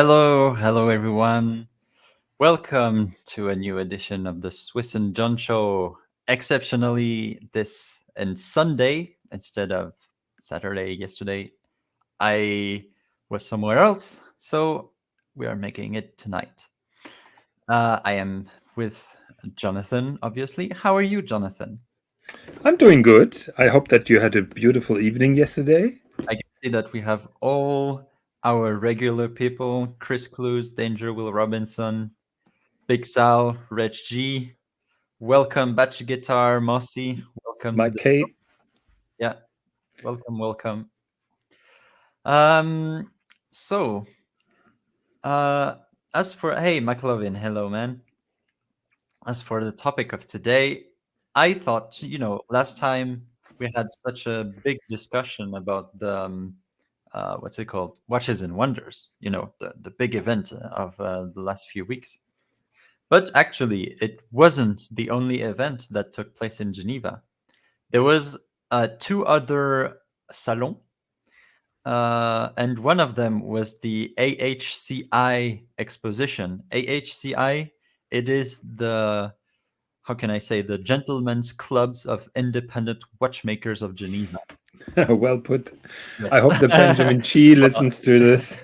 Hello everyone. Welcome to a new edition of the Swis Jon Show. Exceptionally, this and Sunday instead of Saturday yesterday, I was somewhere else, so we are making it tonight. I am with Jonathan, obviously. How are you, Jonathan? I'm doing good. I hope that you had a beautiful evening yesterday. I can see that we have all our regular people: Chris Clues, Danger Will Robinson, Big Sal, Reg G. Welcome, Batch Guitar, Mossy. Welcome to Mike the K. yeah. Welcome. Um. So, uh, as for hey, McLovin, hello, man. As for the topic of today, I thought last time we had such a big discussion about the what's it called, Watches and Wonders. The big event of the last few weeks. But actually, it wasn't the only event that took place in Geneva. There was two other salons, and one of them was the AHCI exposition. AHCI, it is the, how can I say, the Gentlemen's Clubs of Independent Watchmakers of Geneva. Well put. I Yes. hope that Benjamin Chi listens to this.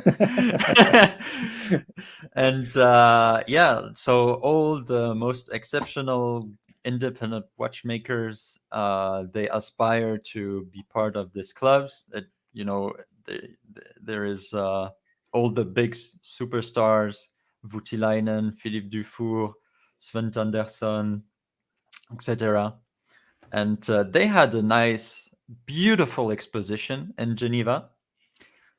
And yeah, so all the most exceptional independent watchmakers, they aspire to be part of these clubs. You know, there is all the big superstars: Voutilainen, Philippe Dufour, Svend Andersen, etc. And they had a nice, beautiful exposition in Geneva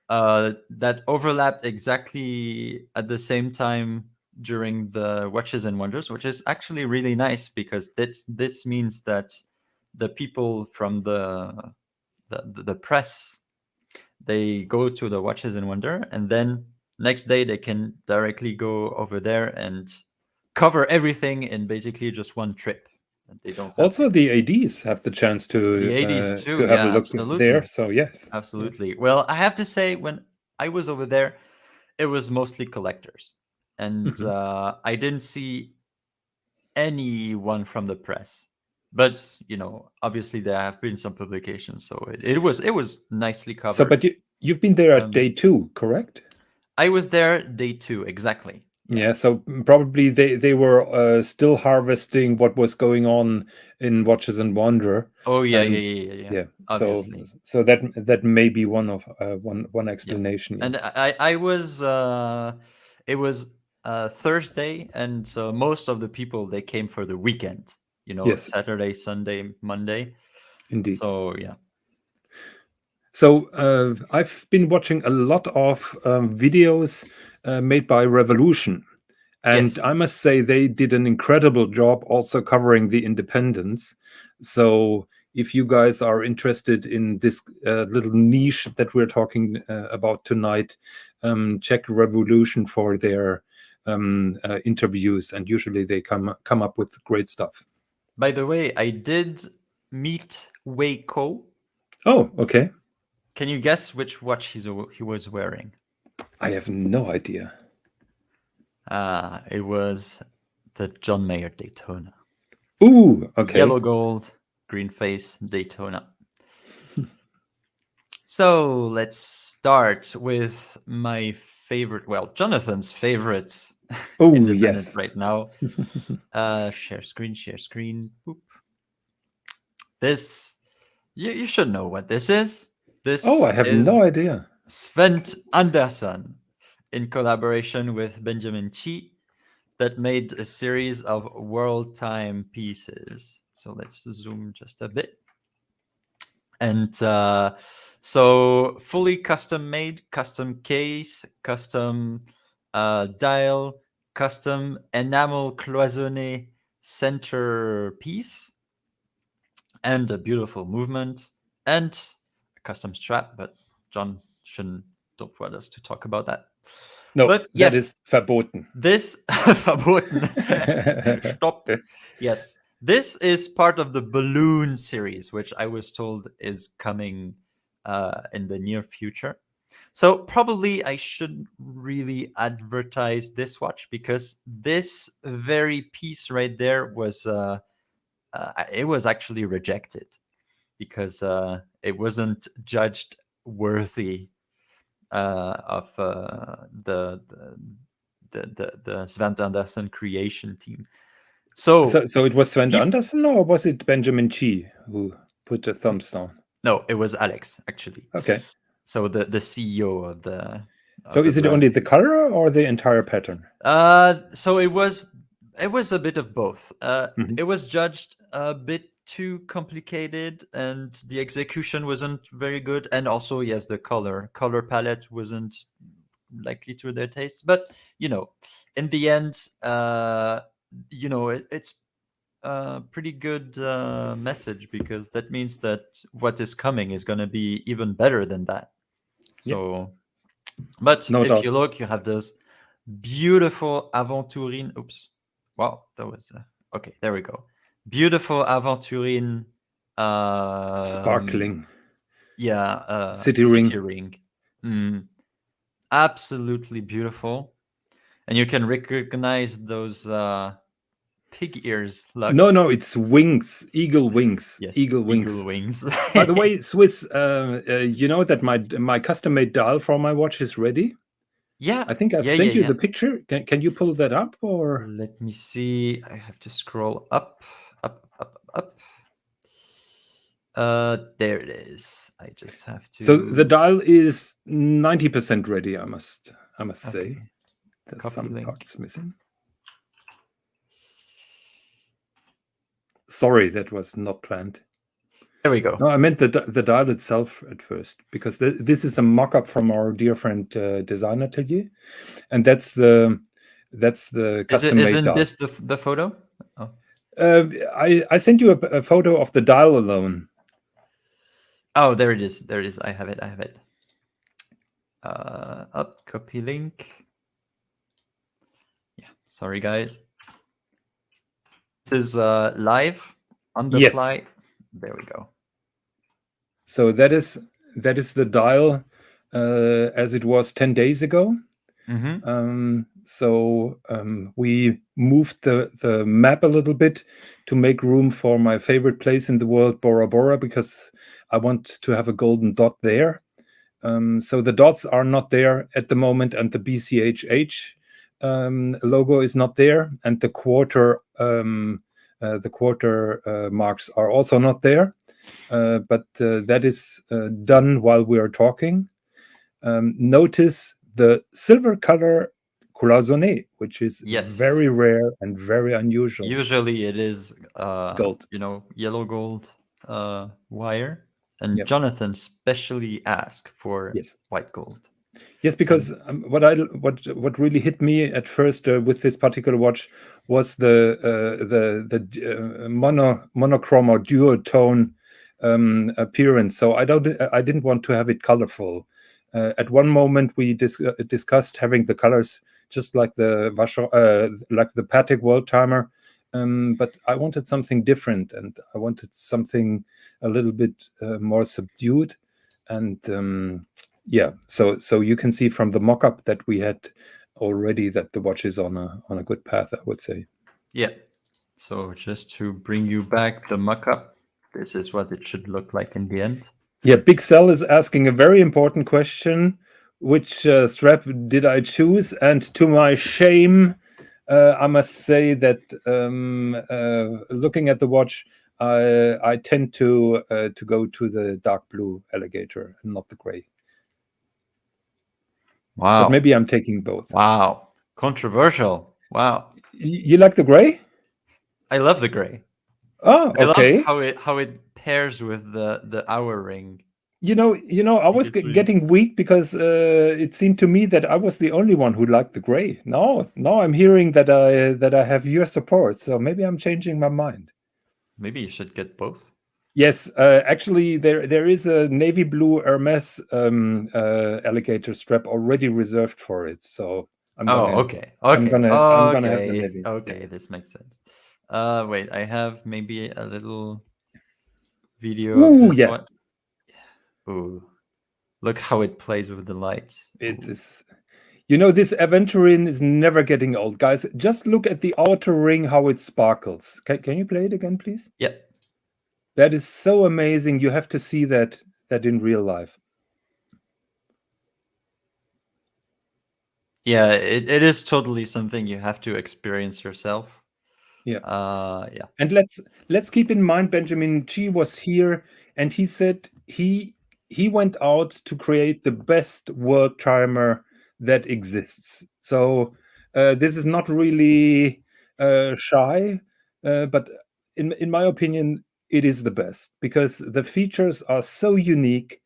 that overlapped exactly at the same time during the Watches and Wonders, which is actually really nice because this means that the people from the press, they go to the Watches and Wonder, and then next day they can directly go over there and cover everything in basically just one trip. And they don't have Also, the ADs have the chance the to 80s too. to have a Yeah, look there. absolutely. So yes, yeah. Absolutely. Well, I have to say, when I was over there, it was mostly collectors, and Mhm. I didn't see anyone from the press. But obviously there have been some publications, so it was nicely So, covered. but you've been there at Um, day two, correct? I was there day two, exactly. Yeah. Yeah. So probably they were still harvesting what was going on in Watches and Wonder, Oh yeah, yeah, and yeah, yeah, yeah. yeah. So Obviously. so that may be one of one Yeah. explanation. Yeah. And I was it was Thursday, and so most of the people, they came for the weekend, Yes, Saturday, Sunday, Monday. indeed. So yeah. So I've been watching a lot of videos made by Revolution, and Yes. I must say they did an incredible job also covering the independence. So if you guys are interested in this little niche that we're talking about tonight, check Revolution for their interviews, and usually they come up with great stuff. By the way, I did meet Waco. Oh, okay. Can you guess which watch he was wearing? I have no idea. It was the John Mayer Daytona. Ooh, okay. Yellow gold, green face Daytona. So let's start with my favorite, well, Jonathan's favorite Oh, independent yes. right now. Share screen, share screen. Boop. This, you should know what this is. Oh, This I have is no idea. Svend Andersen in collaboration with Benjamin Chi, that made a series of world timepieces. So let's zoom just a bit. And so fully custom made, custom case, custom dial, custom enamel cloisonné centerpiece, and a beautiful movement, and a custom strap. But John don't want us to talk about that. No, But that yes, is verboten. this verboten. Stop. Yes, this is part of the balloon series, which I was told is coming in the near future. So probably I shouldn't really advertise this watch, because this very piece right there was it was actually rejected, because it wasn't judged worthy of the Svend Andersen creation team. So it was Svend you- Andersen, or was it Benjamin Chi who put the thumbs down? no, it was Alex actually. Okay. So the CEO of So the is it brand. only the color or the entire pattern? So it was a bit of both. Mhm. It was judged a bit too complicated, and the execution wasn't very good, and also yes, the color palette wasn't likely to their taste. But in the end, it's a pretty good message, because that means that what is coming is going to be even better than that. Yeah, So, but no if doubt. you look, you have those beautiful aventurine. Oops, wow, that was okay. There we go. Beautiful aventurine. Sparkling Yeah, city city ring. ring. Mm, absolutely beautiful, and you can recognize those pig ears No, lugs. no, it's wings, eagle wings, Yes, eagle eagle wings. wings. By the way, Swiss, you know that my custom-made dial for my watch is ready. Yeah, I think I've yeah, sent yeah, you yeah. the picture. Can you pull that up or? Let me see. I have to scroll up, up, up, up. There it is. I just have to. So the dial is 90% ready. I must say. Okay. There's Copy some link. parts missing. Sorry, that was not planned. There we go. No, I meant the dial itself at first, because this is a mock-up from our dear friend Design Atelier, and that's the custom-made Isn't dial. this the photo? Oh. I sent you a photo of the dial alone. Oh, there it is. There it is. I have it. I have it. Up, copy link. Yeah. Sorry, guys. This is live on the Yes. fly. There we go. So that is the dial as it was 10 days ago. So we moved the map a little bit to make room for my favorite place in the world, Bora Bora, because I want to have a golden dot there. So the dots are not there at the moment, and the BCHH logo is not there, and the quarter marks are also not there. But that is done while we are talking. Notice the silver color cloisonné, which is very rare and very unusual. Usually it is Gold. Yellow gold wire. And Jonathan specially asked for white gold. Yes, because what really hit me at first with this particular watch was the monochrome or duotone appearance. So I didn't want to have it colorful. At one moment we discussed having the colors just like the Patek World Timer, but I wanted something different, and I wanted something a little bit more subdued. And so you can see from the mock-up that we had already that the watch is on a good path, I would say. Yeah. So just to bring you back the mock-up, this is what it should look like in the end. Yeah, Big Cell is asking a very important question. Which strap did I choose? And to my shame, I must say that looking at the watch, I tend to go to the dark blue alligator and not the gray. Wow. But maybe I'm taking both. Wow. Controversial. Wow. You like the gray? I love the gray. Oh, okay. I love how it pairs with the hour ring. You know, I was getting weak because it seemed to me that I was the only one who liked the gray. Now I'm hearing that I have your support, so maybe I'm changing my mind. Maybe you should get both. Yes, actually, there is a navy blue Hermes alligator strap already reserved for it. So I'm okay. I'm gonna have the navy. Okay, this makes sense. Wait, I have maybe a little video of this one. Ooh, Look how it plays with the lights. It is, this aventurine is never getting old, guys. Just look at the outer ring, how it sparkles. Can you play it again, please? Yeah. That is so amazing. You have to see that in real life. Yeah, it is totally something you have to experience yourself. Yeah. Yeah. And let's keep in mind, Benjamin G was here, and he said he went out to create the best world timer that exists. So this is not really shy, but in my opinion, it is the best because the features are so unique.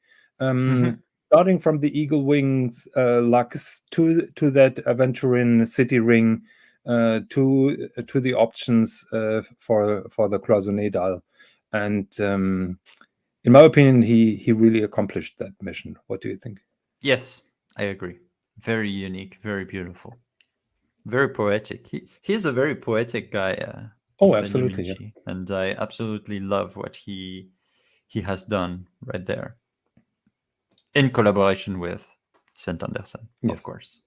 Starting from the Eagle Wings Lux to that Aventurine City Ring, to the options for the cloisonné dial, and in my opinion, he really accomplished that mission. What do you think? Yes, I agree. Very unique, very beautiful, very poetic. He's a very poetic guy. Oh, absolutely, Benjamin G, and I absolutely love what he has done right there, in collaboration with Svend Andersen, yes. of course.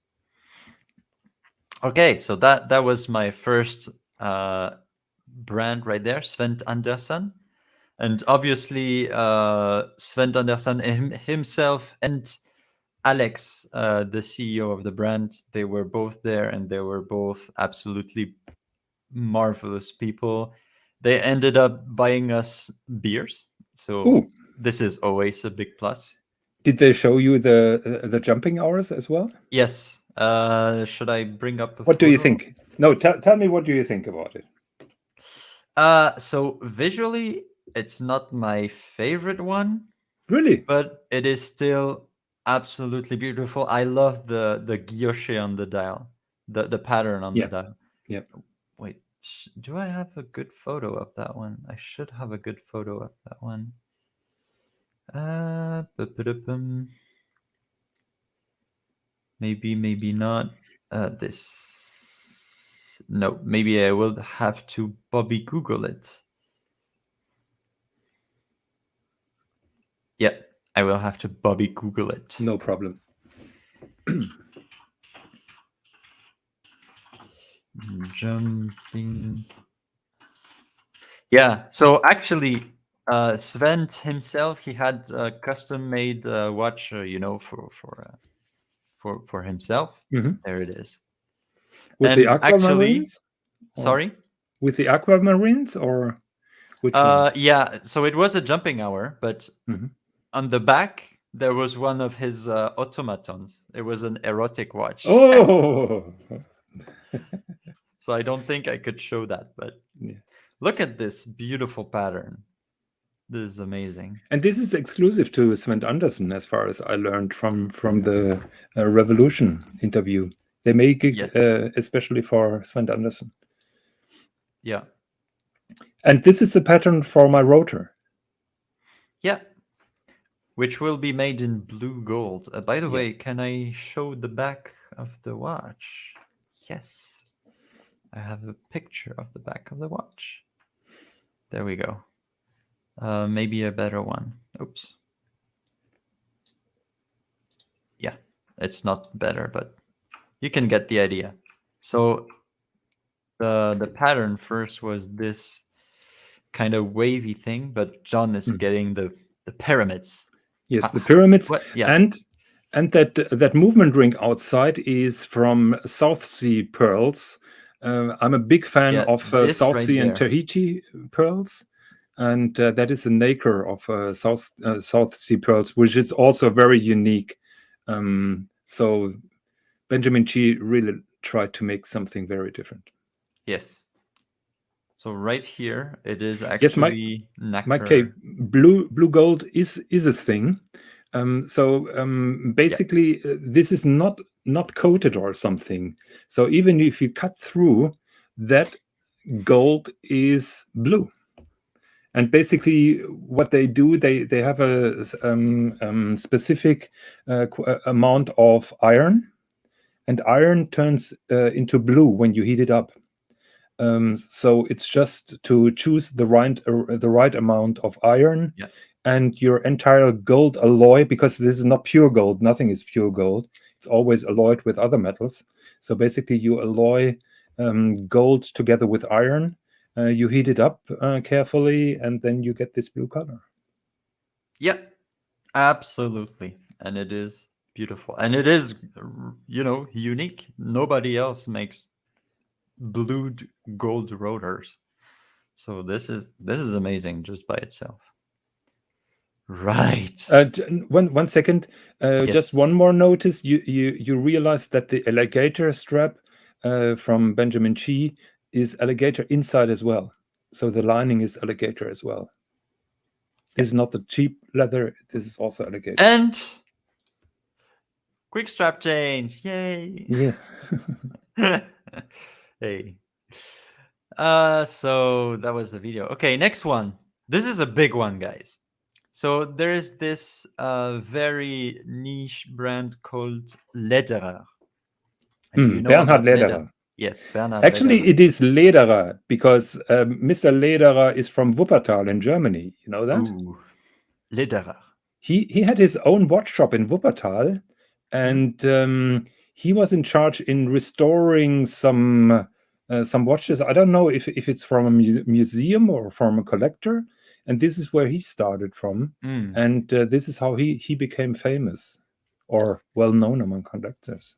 Okay, so that was my first brand right there, Svend Andersen. And obviously, Svend Andersen himself and Alex, the CEO of the brand, they were both there, and they were both absolutely marvelous people. They ended up buying us beers, so Ooh. This is always a big plus. Did they show you the jumping hours as well? Yes. Should I bring up a What photo? do you think? No, tell me, what do you think about it? So visually, it's not my favorite one. Really? But it is still absolutely beautiful. I love the guilloche on the dial, the pattern on the dial. Yeah. Wait, do I have a good photo of that one? I should have a good photo of that one. Maybe not. This. No, maybe I will have to Bobby Google it. Yeah, I will have to Bobby Google it. No problem. Jumping. Yeah, so actually, Svend himself, he had a custom-made watch, for himself. There it is. With And the aquamarines? Sorry? With the aquamarines, or which one? Yeah, so it was a jumping hour, but on the back there was one of his automatons. It was an erotic watch. Oh. So I don't think I could show that, but look at this beautiful pattern. This is amazing. And this is exclusive to Svend Andersen, as far as I learned from the Revolution interview. They make it especially for Svend Andersen. Yeah. And this is the pattern for my rotor. Yeah. Which will be made in blue gold. By the way, can I show the back of the watch? Yes. I have a picture of the back of the watch. There we go. Maybe a better one. Oops. Yeah, it's not better, but you can get the idea. So the pattern first was this kind of wavy thing, but John is getting the pyramids. Yes, the pyramids. Yeah. And that movement ring outside is from South Sea pearls. I'm a big fan of South Sea and Tahiti pearls. And that is the nacre of South Sea pearls, which is also very unique. So Benjamin G really tried to make something very different. Yes. So right here, it is actually nacre. Blue gold is a thing. Basically, this is not coated or something. So even if you cut through, that gold is blue. And basically, what they do, they have a specific amount of iron, and iron turns into blue when you heat it up. So it's just to choose the right amount of iron, Yeah. and your entire gold alloy, because this is not pure gold. Nothing is pure gold. It's always alloyed with other metals. So basically, you alloy gold together with iron. You heat it up carefully, and then you get this blue color. Yeah, absolutely. And it is beautiful. And it is, unique. Nobody else makes blued gold rotors. So this is amazing just by itself. Right. One second. Yes. Just one more notice. You realize that the alligator strap from Benjamin Chi is alligator inside as well. So the lining is alligator as well. This is not the cheap leather. This is also alligator. And quick strap change. Yay. Yeah. Hey. So that was the video. Okay, next one. This is a big one, guys. So there is this very niche brand called Lederer. Do you know Bernhard about Lederer. Yes, Bernhard Actually, Lederer. it is Lederer because Mr. Lederer is from Wuppertal in Germany. You know that? Ooh, Lederer. He had his own watch shop in Wuppertal, and he was in charge in restoring some watches. I don't know if it's from a museum or from a collector, and this is where he started from, and this is how he became famous or well known among collectors.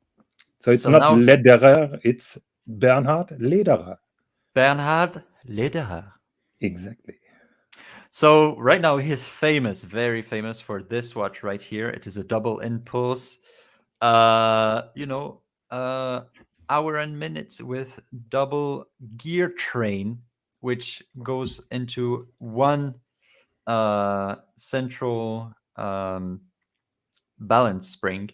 So it's not Lederer, it's Bernhard Lederer. Bernhard Lederer. Exactly. So right now he's famous, very famous for this watch right here. It is a double impulse, hour and minutes with double gear train, which goes into one central balance spring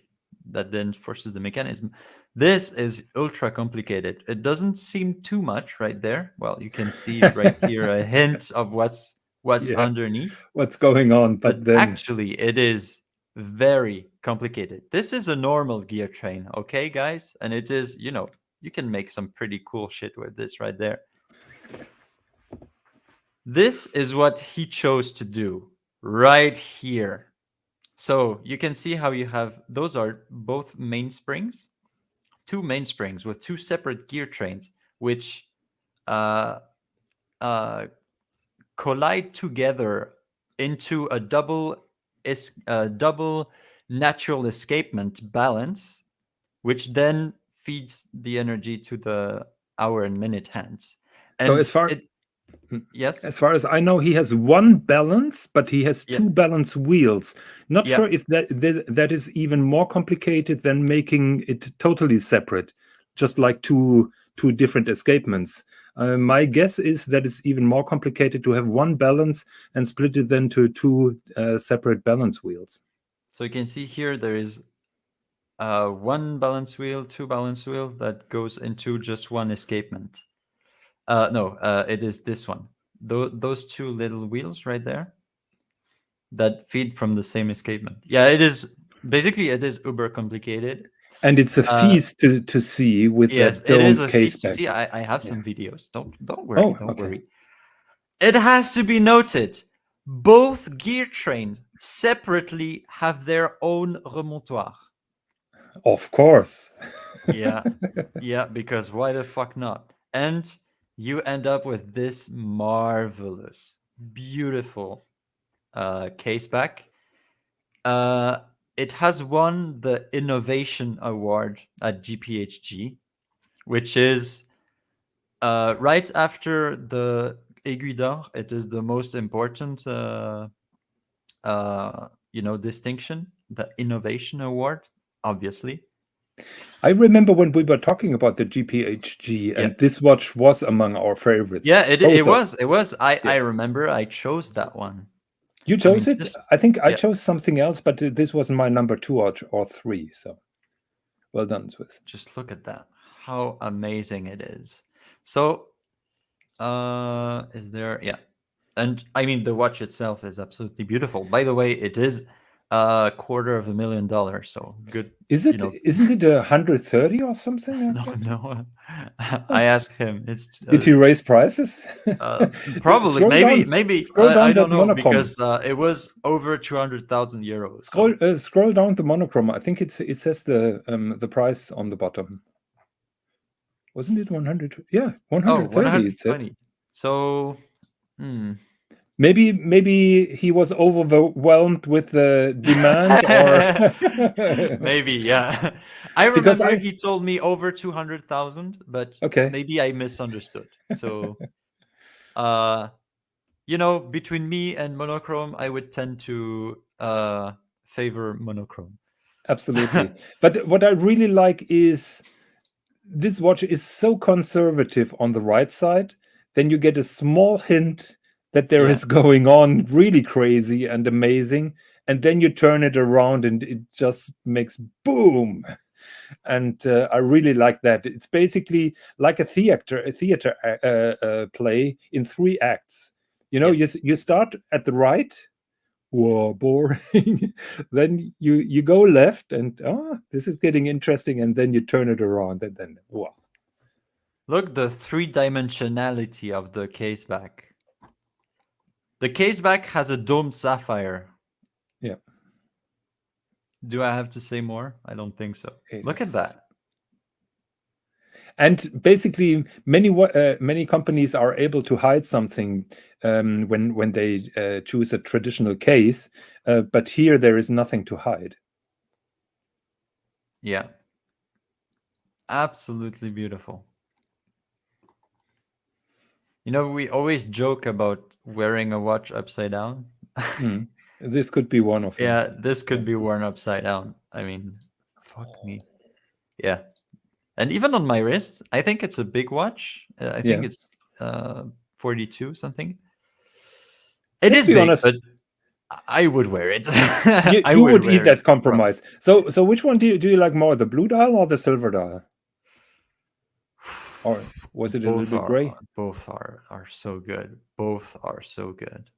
that then forces the mechanism. This is ultra complicated. It doesn't seem too much right there. Well, you can see right here a hint of what's underneath. What's going on, but then actually it is very complicated. This is a normal gear train, okay, guys? And it is, you can make some pretty cool shit with this right there. This is what he chose to do right here. So you can see how you have, those are both mainsprings, two mainsprings with two separate gear trains, which collide together into a double natural escapement balance, which then feeds the energy to the hour and minute hands. And so as far as I know, he has one balance, but he has two balance wheels. Not sure if that is even more complicated than making it totally separate, just like two different escapements. My guess is that it's even more complicated to have one balance and split it then to two separate balance wheels. So you can see here there is one balance wheel, two balance wheels that goes into just one escapement. It is this one. Those two little wheels right there that feed from the same escapement. Yeah, it is uber complicated. And it's a feast to see with that dome it is a case feast back. to see. I have some videos. Don't worry. Don't worry. It has to be noted, both gear trains separately have their own remontoir. Of course. Yeah, because why the fuck not? And you end up with this marvelous, beautiful case back. It has won the Innovation Award at GPHG, which is right after the Aiguille d'Or. It is the most important, distinction, the Innovation Award, obviously. I remember when we were talking about the GPHG, and this watch was among our favorites. Yeah, it was. It was. I remember I chose that one. You chose it? I think I chose something else, but this wasn't my number 2 or 3. So, well done, Swis. Just look at that. How amazing it is. So, is there? Yeah. And I mean, the watch itself is absolutely beautiful. By the way, it is $250,000. So good. Is You it? know, Isn't it 130 or something like no, that? no. I asked him. It's Did he raise prices? probably, Scroll maybe, down. maybe. Scroll I down that don't know monochrome. because it was over 200,000 euros. Scroll So scroll down the monochrome. I think it says the price on the bottom. Wasn't it 100? Yeah, 130. It said. 120. So Maybe he was overwhelmed with the demand, or maybe, yeah. I because remember he told me over 200,000, but okay, maybe I misunderstood. So, between me and monochrome, I would tend to favor monochrome. absolutely. But what I really like is this watch is so conservative on the right side. Then you get a small hint that there Yeah. is going on really crazy and amazing, and then you turn it around and it just makes boom. And I really like that. It's basically like a theater play in 3 acts. Yes. You start at the right. Whoa, boring. Then you go left, and this is getting interesting, and then you turn it around, and then wow. Look, the 3-dimensionality of the case back. The case back has a domed sapphire. Yeah. Do I have to say more? I don't think so. Look at Yes. that. And basically, many companies are able to hide something when they choose a traditional case, but here there is nothing to hide. Yeah. Absolutely beautiful. We always joke about wearing a watch upside down. This could be one of them. Yeah, this could be worn upside down. I mean, fuck me. Yeah. And even on my wrist, I think it's a big watch. I think it's 42 something. It Let's is be big, honest. but I would wear it. I You would wear eat it that compromise. So which one do you like more, the blue dial or the silver dial? Or was it a little bit gray? Both are so good. Both are so good.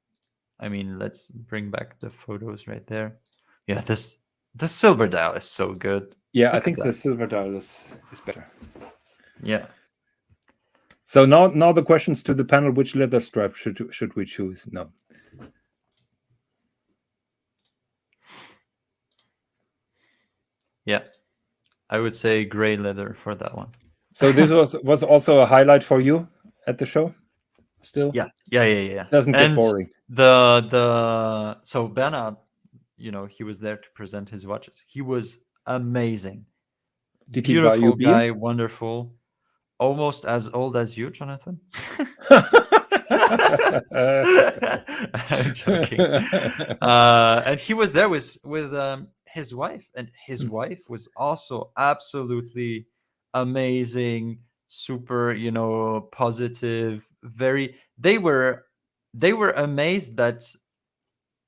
I mean, let's bring back the photos right there. Yeah, the silver dial is so good. Yeah, Look I think at the that. silver dial is better. Yeah. So now the questions to the panel: which leather strap should we choose? No. Yeah. I would say gray leather for that one. So this was also a highlight for you at the show. Still, yeah. Doesn't get boring. So Bernhard, he was there to present his watches. He was amazing. Did he buy you Beautiful beer? guy, wonderful. Almost as old as you, Jonathan. I'm joking. And he was there with his wife, and his wife was also absolutely amazing, super, positive. They were amazed that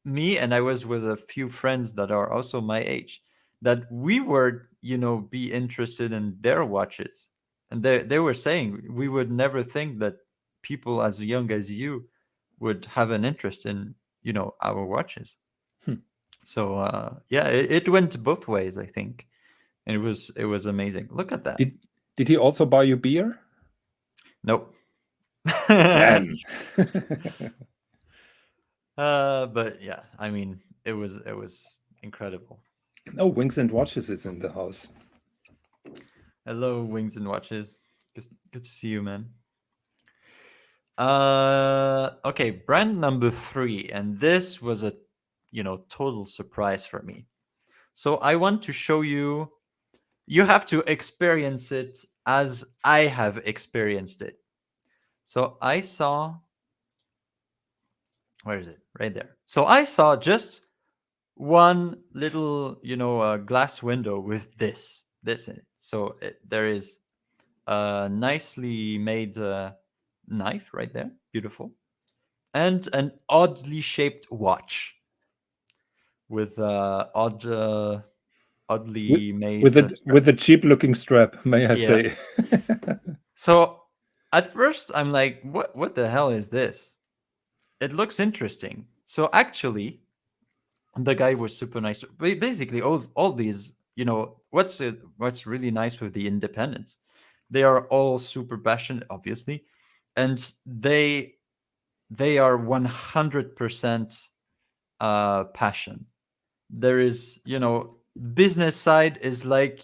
me, and I was with a few friends that are also my age, that we were, be interested in their watches. And they were saying we would never think that people as young as you would have an interest in, our watches. So yeah, it went both ways, I think. And it was amazing. Look at that. Did he also buy you beer? Nope. Damn. But yeah, I mean, it was incredible. Oh, Wings and Watches is in the house. Hello, Wings and Watches. Good to see you, man. Okay, brand number 3, and this was a total surprise for me. So I want to show you. You have to experience it as I have experienced it. So I saw. Where is it? Right there. So I saw just one little, glass window with this in it. So there is a nicely made knife right there, beautiful, and an oddly shaped watch with oddly made with a cheap looking strap, may I Yeah. say? So at first I'm like, what the hell is this? It looks interesting. So actually, The guy was super nice. Basically, all these, what's really nice with the independents, they are all super passionate, obviously, and they are 100% passion. There is, business side is like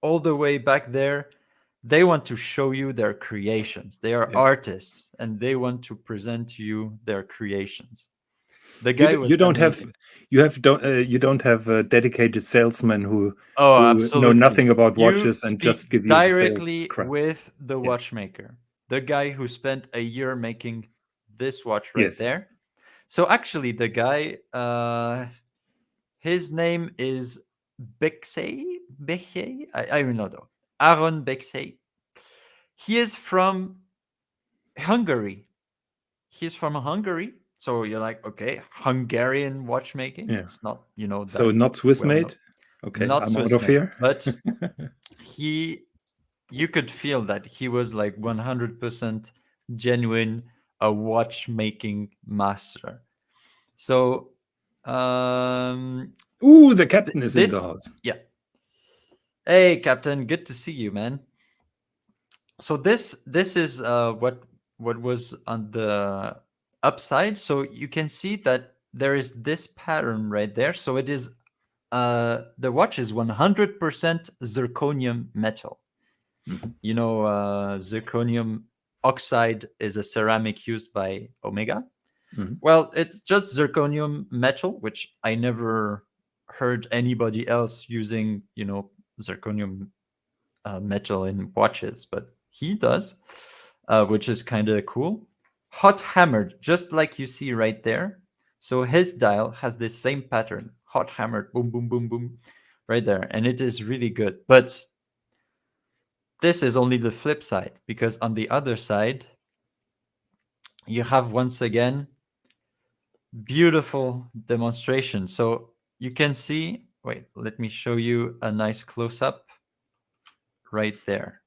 all the way back there. They want to show you their creations. They are Yeah. artists, and they want to present to you their creations. The You guy was you don't have amazing. you don't have dedicated salesmen Oh, who know absolutely. nothing about You watches and just speak give you the sales directly crap. with the Yeah. watchmaker, the guy who spent a year making this watch right Yes. there. So actually, the guy, his name is Beksey. Beksey? I don't know though. Aron Besenyei. He is from Hungary. He's from Hungary. So you're like, okay, Hungarian watchmaking. Yeah. It's not, So that not Swiss well known. made. Okay, Not I'm out Swiss of made, here. but he you could feel that he was like 100% genuine, a watchmaking master. So Ooh, the captain is in the this, house. yeah. Hey, Captain, good to see you, man. So this is what was on the upside. So you can see that there is this pattern right there. So it is the watch is 100% zirconium metal. Mhm. Zirconium oxide is a ceramic used by Omega. Mhm. Well, it's just zirconium metal, which I never heard anybody else using, zirconium metal in watches, but he does, which is kind of cool. Hot hammered, just like you see right there. So his dial has this same pattern, hot hammered, boom, boom, boom, boom, right there. And it is really good. But this is only the flip side, because on the other side, you have once again beautiful demonstration. So you can see, wait, let me show you a nice close up right there.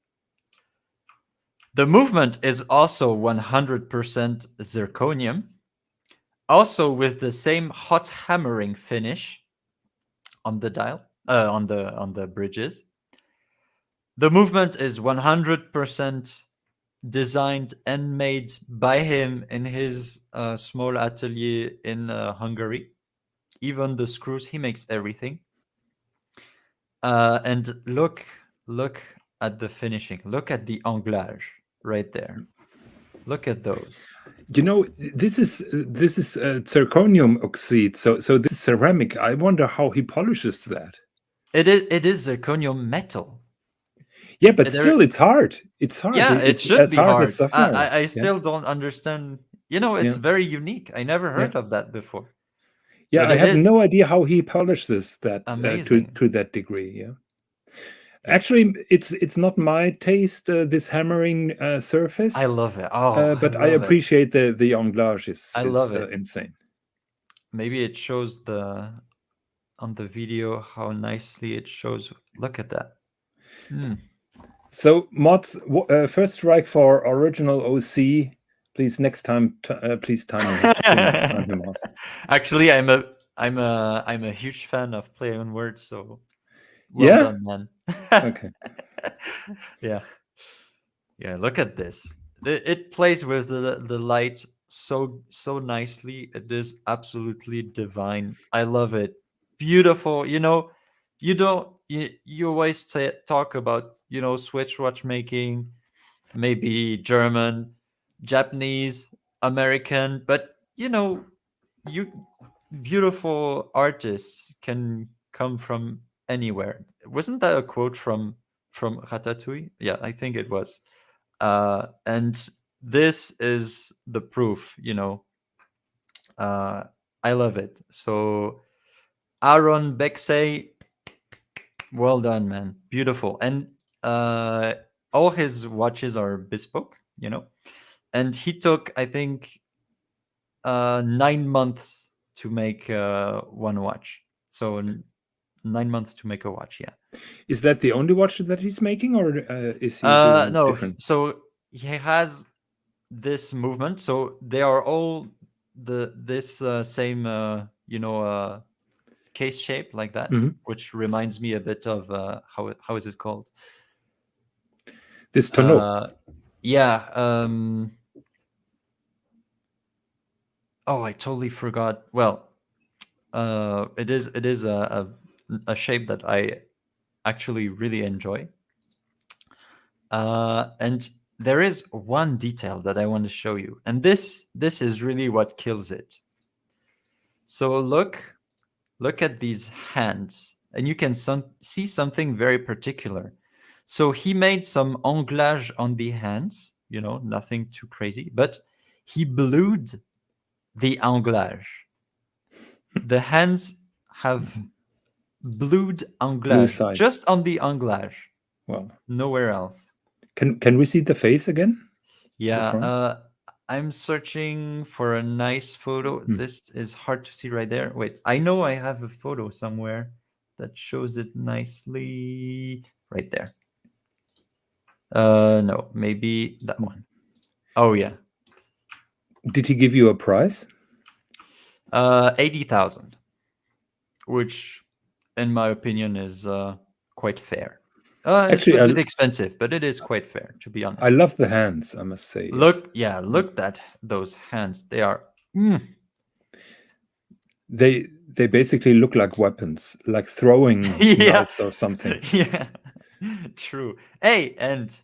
The movement is also 100% zirconium, also with the same hot hammering finish on the dial, on the bridges. The movement is 100% designed and made by him in his small atelier in Hungary. Even the screws, he makes everything. And look at the finishing. Look at the anglage right there. Look at those. This is zirconium oxide. So this is ceramic. I wonder how he polishes that. It is zirconium metal. Yeah, but There, still, it's hard. It's hard. yeah, it It's should as be hard as hard. I, sapphire. I I Yeah, still don't understand. It's yeah, very unique. I never yeah, heard of that before, yeah. but I it have is no idea how he polishes that amazing. to that degree. Yeah. Yeah, Actually, it's not my taste. This hammering I surface, love it. Oh, I but I love it. appreciate the anglage I is love it. insane. Maybe it shows on the video how nicely it shows. Look at that. Hmm. So mods, first strike for original OC. Please next time, please time him out. Actually, I'm a huge fan of play on words. So well Yeah. done, man. Okay. Yeah. Yeah, look at this. It plays with the light so nicely. It is absolutely divine. I love it. Beautiful. You don't you always talk about, Swiss watchmaking, maybe German, Japanese, American, but you beautiful artists can come from anywhere. Wasn't that a quote from Ratatouille? Yeah, I think it was. And this is the proof. Uh, I love it. So Aron Besenyei, well done, man. Beautiful. And uh, all his watches are bespoke. And he took, I think, 9 months to make one watch. So 9 months to make a watch. Yeah. Is that the only watch that he's making, or is he doing No. different? So he has this movement. So they are all this same case shape like that, which reminds me a bit of how is it called? This tonneau. Yeah. Oh, I totally forgot. Well, it is a shape that I actually really enjoy. And there is one detail that I want to show you, and this is really what kills it. So look at these hands, and you can see something very particular. So he made some anglage on the hands, nothing too crazy, but he blued the anglage. The hands have blued anglage just on the anglage. Wow. Nowhere else. Can we see the face again? Yeah. I'm searching for a nice photo. This is hard to see right there. Wait, I know I have a photo somewhere that shows it nicely right there. No, maybe that one. Oh yeah. Did he give you a price? 80,000, which in my opinion is quite fair. Actually, it's a bit expensive, but it is quite fair, to be honest. I love the hands, I must say. Look at those hands. They are they basically look like weapons, like throwing knives or something. Yeah. True. Hey, and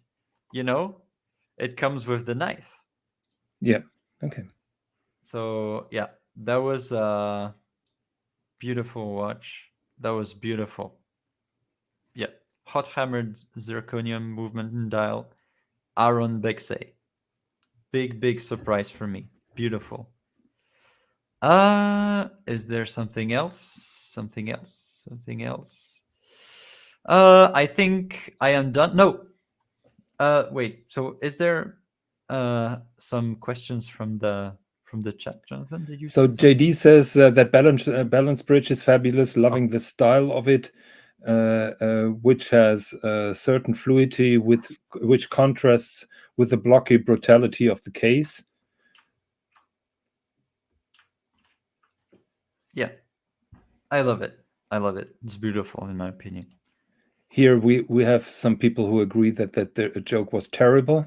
it comes with the knife. Yeah. Okay. So yeah, that was a beautiful watch. That was beautiful. Yeah. Hot hammered zirconium movement and dial. Aron Besenyei. Big surprise for me. Beautiful. Is there something else? I think I am done. No. Wait. So is there some questions from the chat, Jonathan? Did you? So JD says that balance bridge is fabulous. Loving the style of it, which has certain fluidity which contrasts with the blocky brutality of the case. Yeah, I love it. It's beautiful, in my opinion. Here we have some people who agree that the joke was terrible.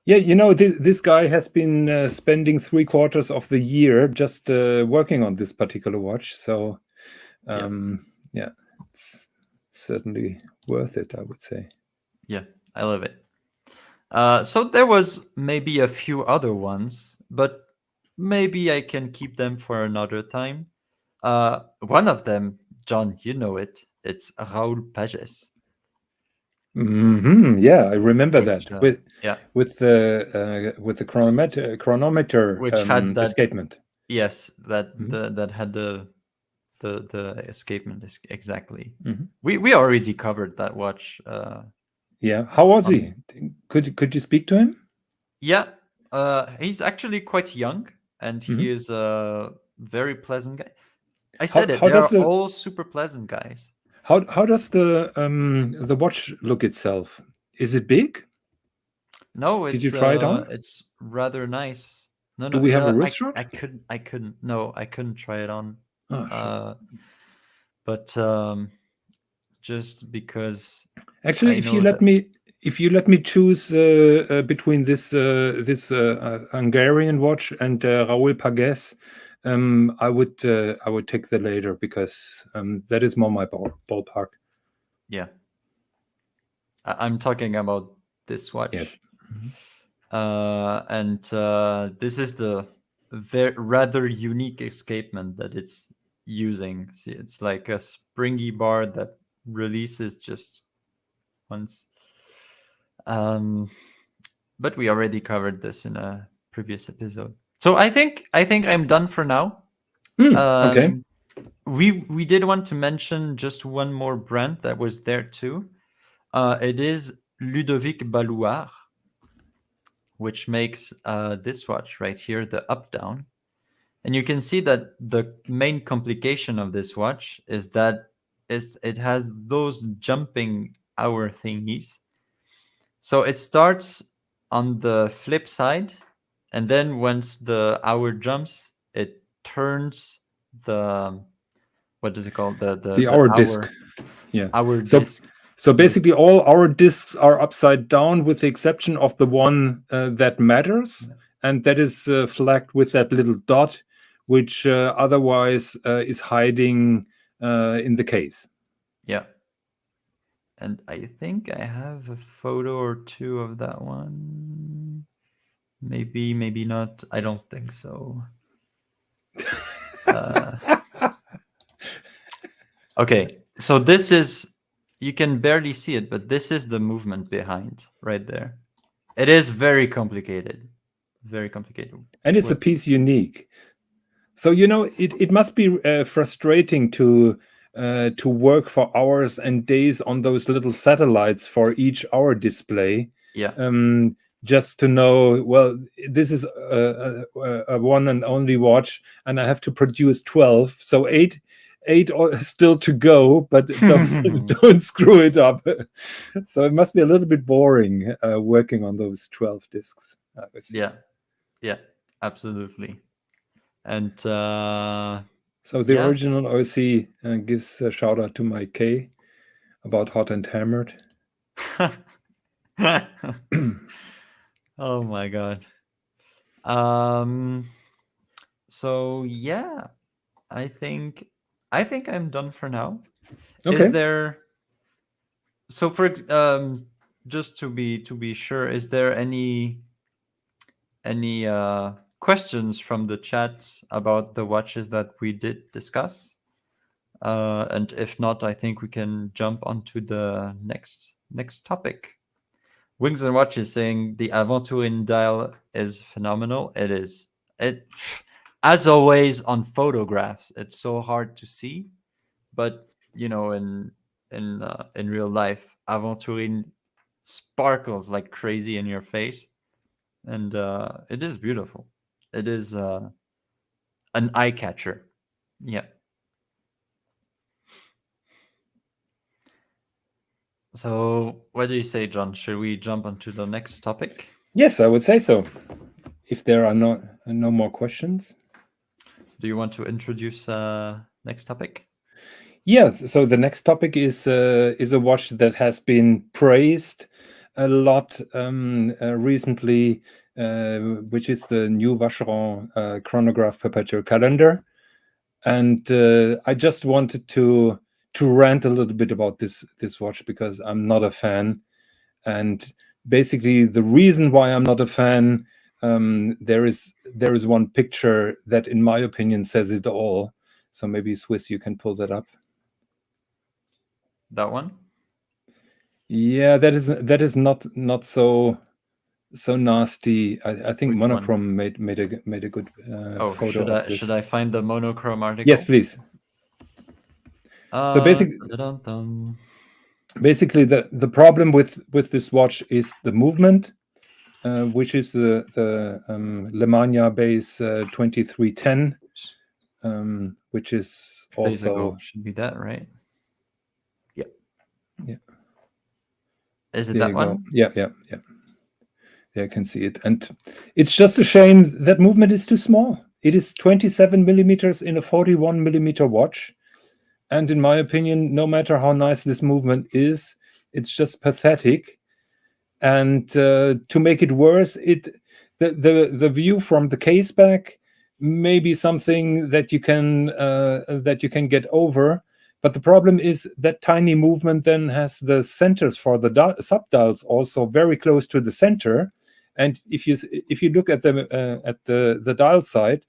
Yeah, this guy has been spending 3/4 of the year just working on this particular watch. So, yeah, it's certainly worth it, I would say. Yeah, I love it. So there was maybe a few other ones, but maybe I can keep them for another time. One of them, John, you know it. It's Raoul Pages. Yeah, I remember that with the chronometer which had that escapement. Yes, that that had the escapement exactly. We already covered that watch. Yeah, how was he? Could you speak to him? Yeah, he's actually quite young, and he is a very pleasant guy. I said they're all super pleasant guys. How does the watch look itself? Is it big? No, it's. Did you try it on? It's rather nice. No, Do we have a wrist shot? I couldn't. No, I couldn't try it on. Oh, sure. But just because. Actually, if you let me choose between this Hungarian watch and Raoul Pages, I would take the later because that is more my ballpark. Yeah, I'm talking about this watch. Yes. And this is the rather unique escapement that it's using. See, it's like a springy bar that releases just once. But we already covered this in a previous episode. So I think I'm done for now. Okay. We did want to mention just one more brand that was there too. It is Ludovic Balouard, which makes this watch right here, the up-down. And you can see that the main complication of this watch is that it has those jumping hour thingies. So it starts on the flip side, and then once the hour jumps, it turns the, what is it called, The hour disc. Yeah. hour So disc. so basically, all our discs are upside down, with the exception of the one that matters, and that is flagged with that little dot, which otherwise is hiding in the case. Yeah. And I think I have a photo or two of that one. Maybe, maybe not. I don't think so. Okay, so this is, you can barely see it, but this is the movement behind right there. It is very complicated. Very complicated. And it's a piece unique. So, it must be frustrating to work for hours and days on those little satellites for each hour display. Yeah. Just to know, well, this is a one and only watch, and I have to produce 12. So eight still to go, but don't screw it up. So it must be a little bit boring working on those 12 discs. Yeah, absolutely. And so the original OC gives a shout out to Mike K about Hot and Hammered. Oh my god. So yeah, I think I'm done for now. Okay. Is there, so for just to be sure, is there any questions from the chat about the watches that we did discuss? And if not, I think we can jump onto the next topic. Wings and Watches saying the Aventurine dial is phenomenal. It is. It, as always on photographs, it's so hard to see, but in real life, Aventurine sparkles like crazy in your face, and it is beautiful. It is an eye catcher. Yeah. So, what do you say, John? Should we jump onto the next topic? Yes, I would say so. If there are no more questions. Do you want to introduce next topic? Yeah. So the next topic is a watch that has been praised a lot recently, which is the new Vacheron Chronograph Perpetual Calendar, and I just wanted to rant a little bit about this watch because I'm not a fan, and basically the reason why I'm not a fan, there is one picture that, in my opinion, says it all. So maybe Swis, you can pull that up. That one? Yeah, that is not so nasty. I think Which Monochrome made a good photo of this. Should I find the Monochrome article? Yes, please. So basically the problem with this watch is the movement, which is the Lemania base 2310, which is also should be that, right? Yeah. Yeah. Is it that one? Yeah. Yeah, I can see it, and it's just a shame that movement is too small. It is 27 millimeters in a 41 millimeter watch. And in my opinion, no matter how nice this movement is, it's just pathetic. And to make it worse, the view from the case back may be something that you can get over. But the problem is that tiny movement then has the centers for the subdials also very close to the center. And if you look at the dial side,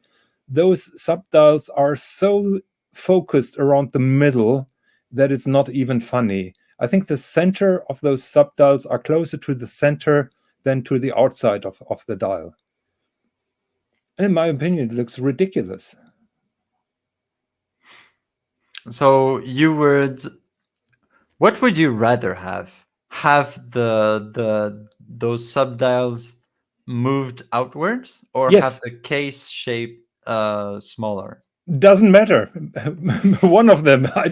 those subdials are so focused around the middle that it's not even funny. I think the center of those subdials are closer to the center than to the outside of the dial. And in my opinion, it looks ridiculous. So what would you rather have? Have those subdials moved outwards, or have the case shape smaller? Doesn't matter. One of them. I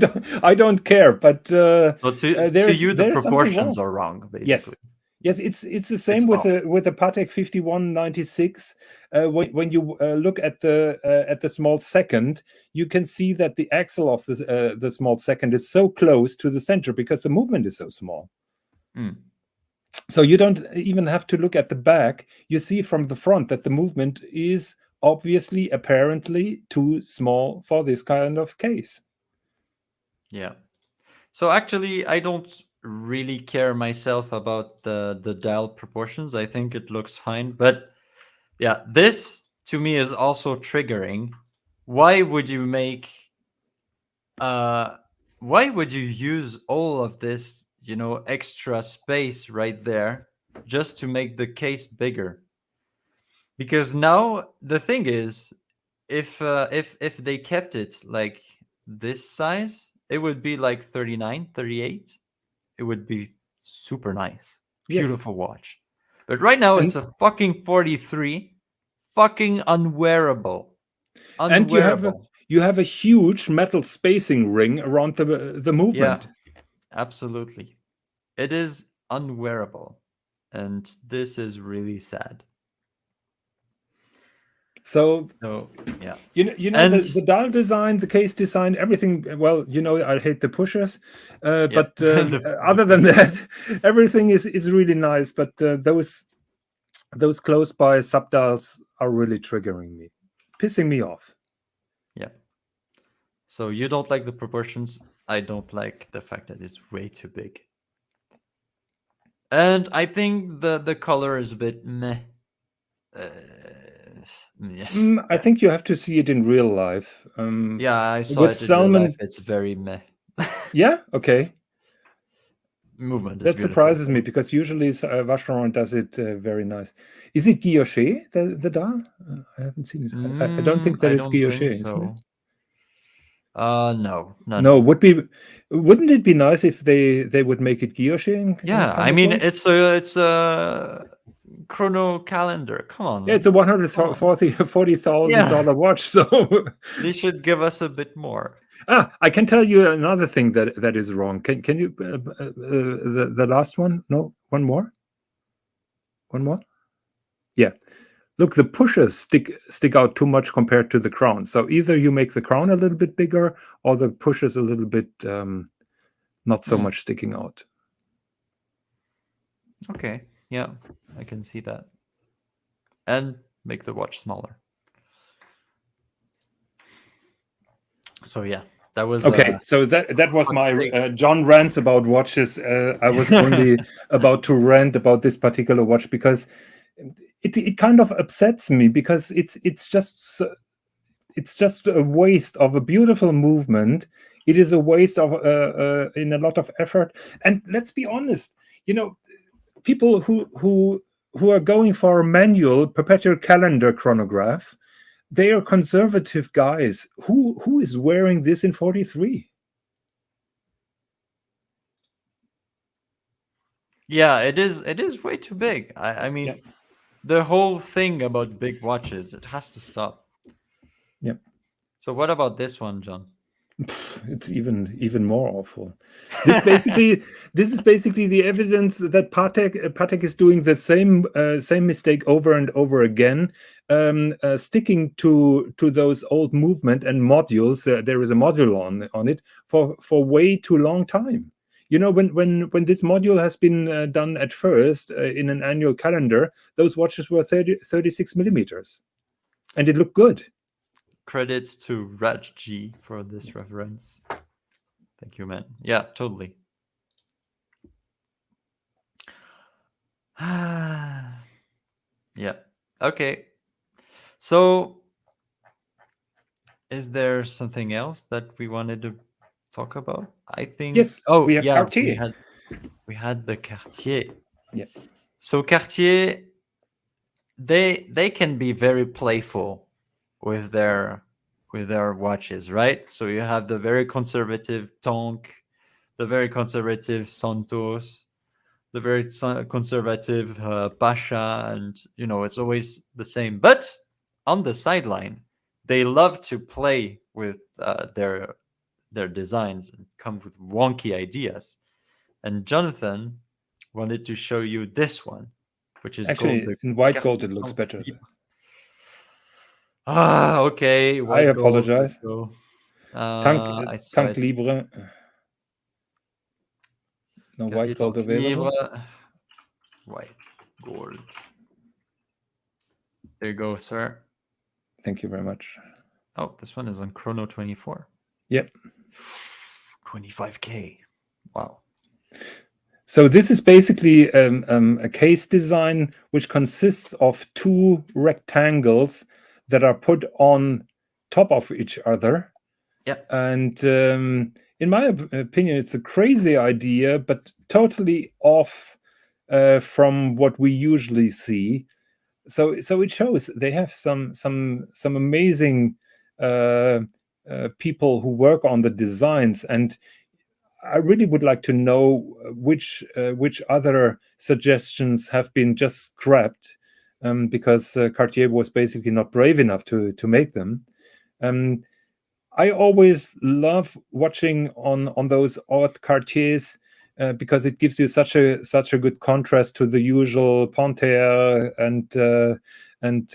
don't care. But so to you, the proportions are wrong, basically. Yes, it's the It's same with off. the Patek 5196. When you look at the small second, you can see that the axle of the small second is so close to the center because the movement is so small. Mm. So you don't even have to look at the back. You see from the front that the movement is obviously, apparently, too small for this kind of case. Yeah. So actually, I don't really care myself about the dial proportions. I think it looks fine. But yeah, this to me is also triggering. Why would you make why would you use all of this, extra space right there just to make the case bigger? Because now the thing is, if they kept it like this size, it would be like 39, 38. It would be super nice. Yes, Beautiful watch. But right now it's and a fucking 43, fucking unwearable. and Unwearable. you have a huge metal spacing ring around the Yeah, movement. absolutely. It is unwearable. And this is really sad. So So, yeah. the, And the dial design, the case design, everything. Well, I hate the pushers, yep. but other than that, everything is really nice. But those close by subdials are really triggering me, pissing me off. Yeah. So you don't like the proportions. I don't like the fact that it's way too big. And I think the color is a bit meh. Yeah. I think you have to see it in real life. Yeah, I saw With it in real life. Salmon, It's very meh. yeah, okay. Movement is That beautiful. surprises me because usually Vacheron does it very nice. Is it guilloché, the dial? I haven't seen it. I don't think that I it's don't guilloché, think isn't it? so. No, No, no. wouldn't it be nice if they would make it guilloché in Yeah, I kind of mean way? it's a chrono calendar. Come Yeah, it's a on, come on. $140,000 Yeah, watch. So they should give us a bit more. I can tell you another thing that is wrong. Can you the last one? No, one more. Yeah. Look, the pushers stick out too much compared to the crown. So either you make the crown a little bit bigger, or the pushers a little bit not so Hmm. much sticking out. Okay, yeah, I can see that. And make the watch smaller. So yeah, that was Okay, so that was hot my take. John rants about watches. I was only about to rant about this particular watch because it kind of upsets me because it's just a waste of a beautiful movement. It is a waste of in a lot of effort. And let's be honest, people who are going for a manual perpetual calendar chronograph, they are conservative guys. Who is wearing this in 43? Yeah, it is. It is way too big. I mean, Yeah. the whole thing about big watches, it has to stop. Yeah. So what about this one, John? It's even more awful. This is basically the evidence that Patek is doing the same mistake over and over again, sticking to those old movement and modules. There is a module on it for way too long time. When this module has been done at first in an annual calendar, those watches were 36 millimeters, and it looked good. Credits to Raj G for this reference. Thank you, man. Yeah, totally. Yeah. Okay. So, is there something else that we wanted to talk about? I think. Yes, Oh, we have yeah. Cartier. We had the Cartier. Yeah. So Cartier, they can be very playful with their watches, right? So you have the very conservative Tonk, the very conservative Santos, the very conservative Pasha, and it's always the same. But on the sideline, they love to play with their designs and come with wonky ideas. And Jonathan wanted to show you this one, which is Actually, gold. in white gold, it looks better. Okay. I White gold. apologize. Let's go. Tank Libre. No white gold available. White gold. There you go, sir. Thank you very much. Oh, this one is on Chrono 24. Yep. 25K. Wow. So this is basically a case design which consists of two rectangles that are put on top of each other. Yeah. And in my opinion, it's a crazy idea, but totally off from what we usually see. So it shows they have some amazing people who work on the designs, and I really would like to know which other suggestions have been just scrapped because Cartier was basically not brave enough to make them. I always love watching on those odd Cartiers because it gives you such a good contrast to the usual Panthère and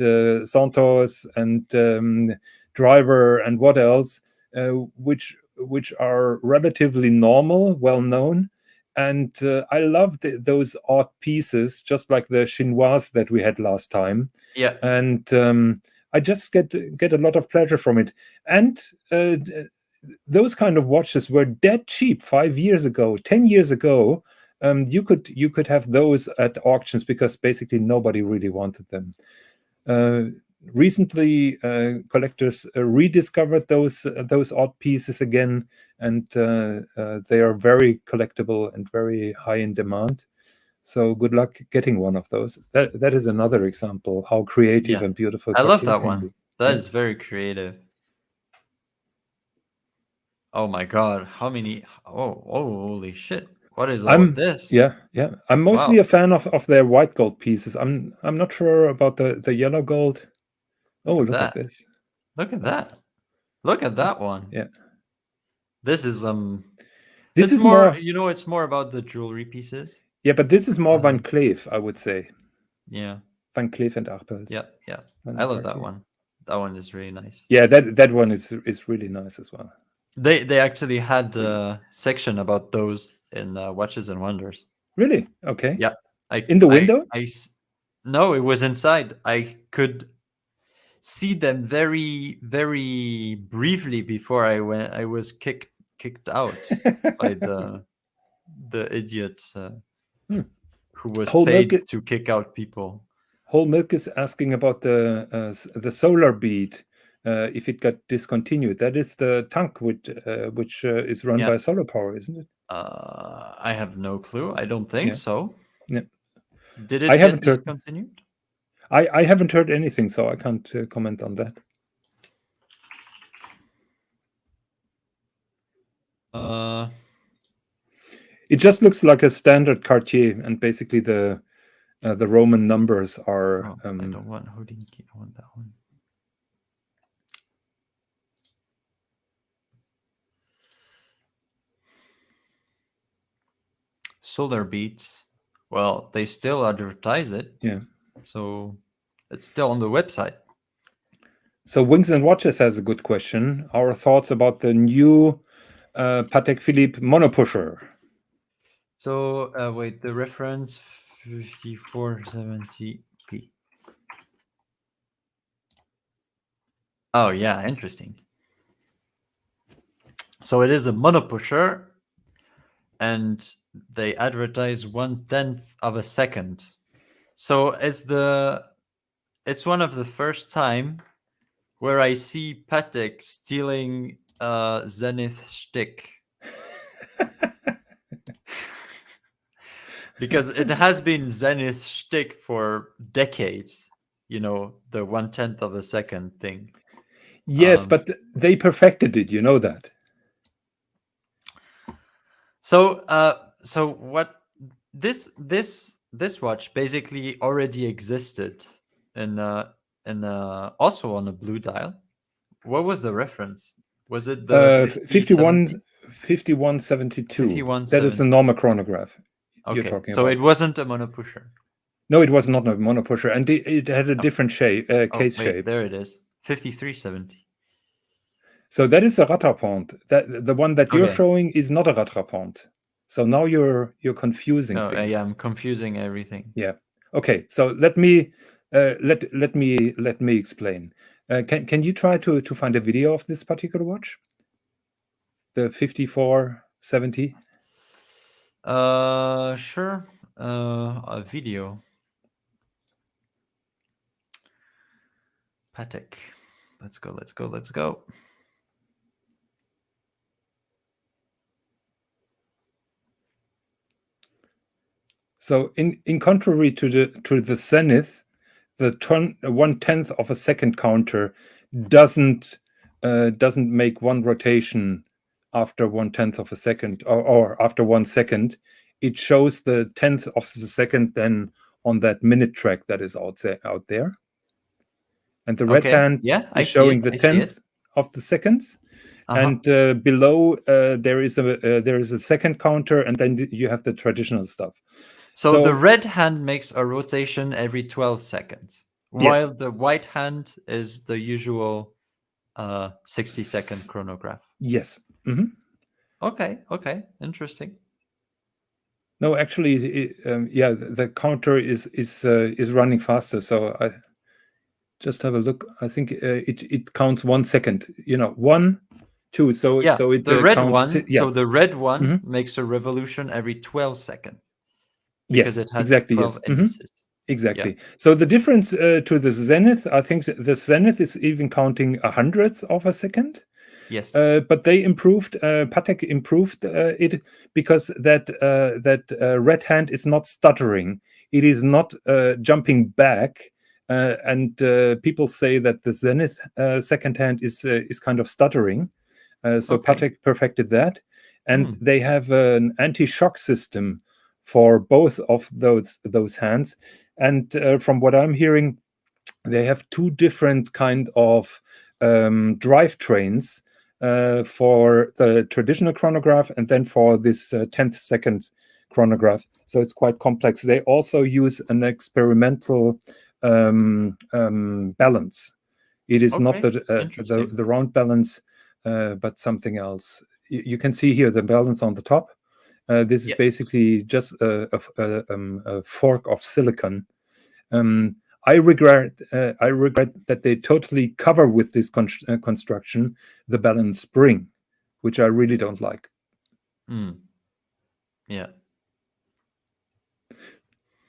Santos and Driver and what else, which are relatively normal, well known, and I love those odd pieces, just like the chinoise that we had last time. Yeah, and I just get a lot of pleasure from it. And those kind of watches were dead cheap 5 years ago, 10 years ago. You could have those at auctions because basically nobody really wanted them. Recently, collectors rediscovered those odd pieces again, and they are very collectible and very high in demand. So good luck getting one of those. That is another example how creative and beautiful. I love that can one. be. That is very creative. Oh my god, how many? Oh, holy shit! What is all of this? Yeah. I'm mostly a fan of their white gold pieces. I'm not sure about the yellow gold. Oh, look at this! Look at that! Look at that one! Yeah. This is This is more. You know, it's more about the jewelry pieces. Yeah, but this is more Van Cleef, I would say. Yeah. Van Cleef and Arpels. Yeah. I love that one. That one is really nice. Yeah, that one is really nice as well. They actually had a section about those in Watches and Wonders. Really? Okay. Yeah. In the window? No, it was inside. I could see them very, very briefly before I was kicked out by the idiot who was paid to kick out people. Whole Milk is asking about the solar bead. If it got discontinued, that is the tank which is run by solar power, isn't it? I have no clue. I don't think so. Yeah. Did it get discontinued? I haven't heard anything, so I can't comment on that. It just looks like a standard Cartier, and basically the Roman numbers are. I don't want Hodinki. I want that one. Solar beads. Well, they still advertise it. Yeah. So it's still on the website. So Wings and Watches has a good question. Our thoughts about the new Patek Philippe monopusher. So wait, the reference 5470p. Oh yeah, interesting. So it is a monopusher, and they advertise 1/10 of a second. So it's one of the first time where I see Patek stealing Zenith shtick. Because it has been Zenith shtick for decades, you know, the 1/10 of a second thing. Yes, but they perfected it, you know that. So what this watch basically already existed in also on a blue dial. What was the reference? Was it the 5172? That is the normal chronograph. you're Okay. talking So about. it wasn't a monopusher. No, it was not a monopusher, and it had a different shape, case wait, shape. there it is. 5370. So that is a rattrapante. That the one that you're Okay. showing is not a rattrapante. So now you're confusing No, things. yeah, I'm confusing everything. Yeah. Okay. So let me explain. Can you try to find a video of this particular watch? The 5470. Sure. A video. Patek. Let's go. Let's go. Let's go. So in contrary to the Zenith, the 1/10 of a second counter doesn't make one rotation after 1/10 of a second or after 1 second. It shows the 10th of the second then on that minute track that is out there. And the red hand is showing the 10th of the seconds. And below there is a second counter, and then you have the traditional stuff. So the red hand makes a rotation every 12 seconds, while the white hand is the usual 60-second chronograph. Yes. Mm-hmm. Okay. Interesting. No, actually, the counter is running faster. So I just have a look. I think it counts 1 second. 1, 2. So yeah, so it the red counts, one. Yeah. So the red one makes a revolution every 12 seconds. Because it has exactly. 12 indices. Exactly. Yeah. So the difference to the Zenith, I think the Zenith is even counting 100th of a second. Yes. But they improved. Patek improved it because that red hand is not stuttering. It is not jumping back. And people say that the Zenith second hand is kind of stuttering. So Patek perfected that, and they have an anti-shock system for both of those hands. And from what I'm hearing, they have 2 different kind of drivetrains for the traditional chronograph and then for this 10th second chronograph. So it's quite complex. They also use an experimental balance. It is not the round balance, but something else. You can see here the balance on the top. This is basically just a fork of silicon. I regret that they totally cover with this construction the balance spring, which I really don't like. Yeah.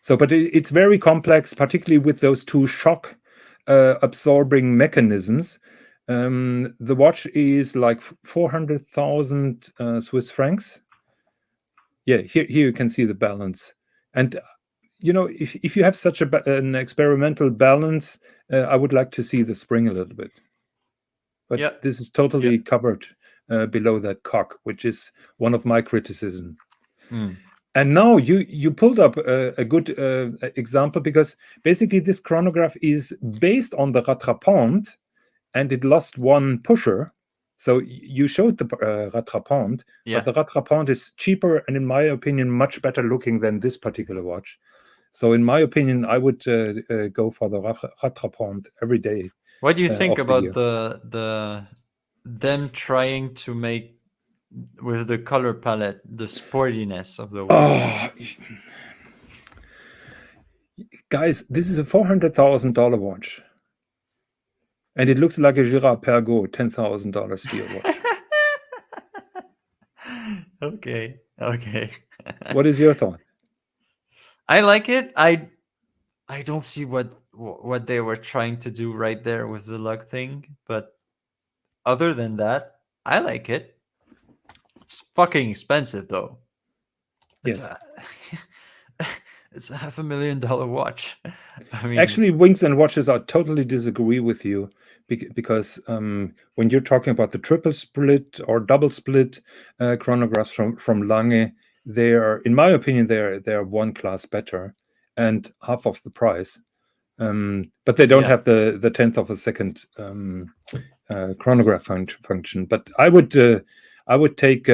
So, but it's very complex, particularly with those 2 shock absorbing mechanisms. The watch is like 400,000 Swiss francs. Yeah, here you can see the balance. And if you have such an experimental balance, I would like to see the spring a little bit. But this is totally covered below that cock, which is one of my criticism. And now you pulled up a good example, because basically this chronograph is based on the rattrapante, and it lost 1 pusher. So you showed the rattrapante, but the rattrapante is cheaper and, in my opinion, much better looking than this particular watch. So in my opinion, I would go for the rattrapante every day. What do you think about them trying to make, with the color palette, the sportiness of the watch? Guys, this is a $400,000 watch. And it looks like a Girard Perregaux $10,000 steel watch. Okay. What is your thought? I like it. I don't see what they were trying to do right there with the lug thing, but other than that, I like it. It's fucking expensive though. Yes. It's a $500,000 watch. I mean, actually, Wings and Watches, I totally disagree with you, because when you're talking about the triple split or double split chronographs from Lange, they are, in my opinion, they're 1 class better and half of the price. But they don't have the 10th of a second chronograph function. But I would take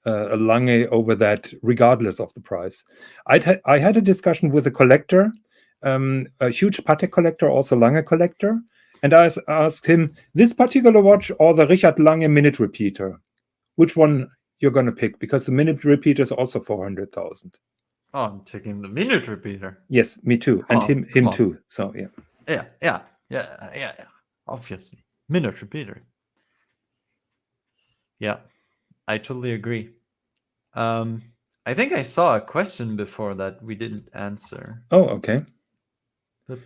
a Lange over that, regardless of the price. I had a discussion with a collector, a huge Patek collector, also Lange collector, and I asked him, this particular watch or the Richard Lange minute repeater, which one you're going to pick? Because the minute repeater is also 400,000. Oh, I'm taking the minute repeater. Yes, me too, and him too. So Yeah. Obviously, minute repeater. Yeah, I totally agree. I think I saw a question before that we didn't answer. Oh, okay. Yeah,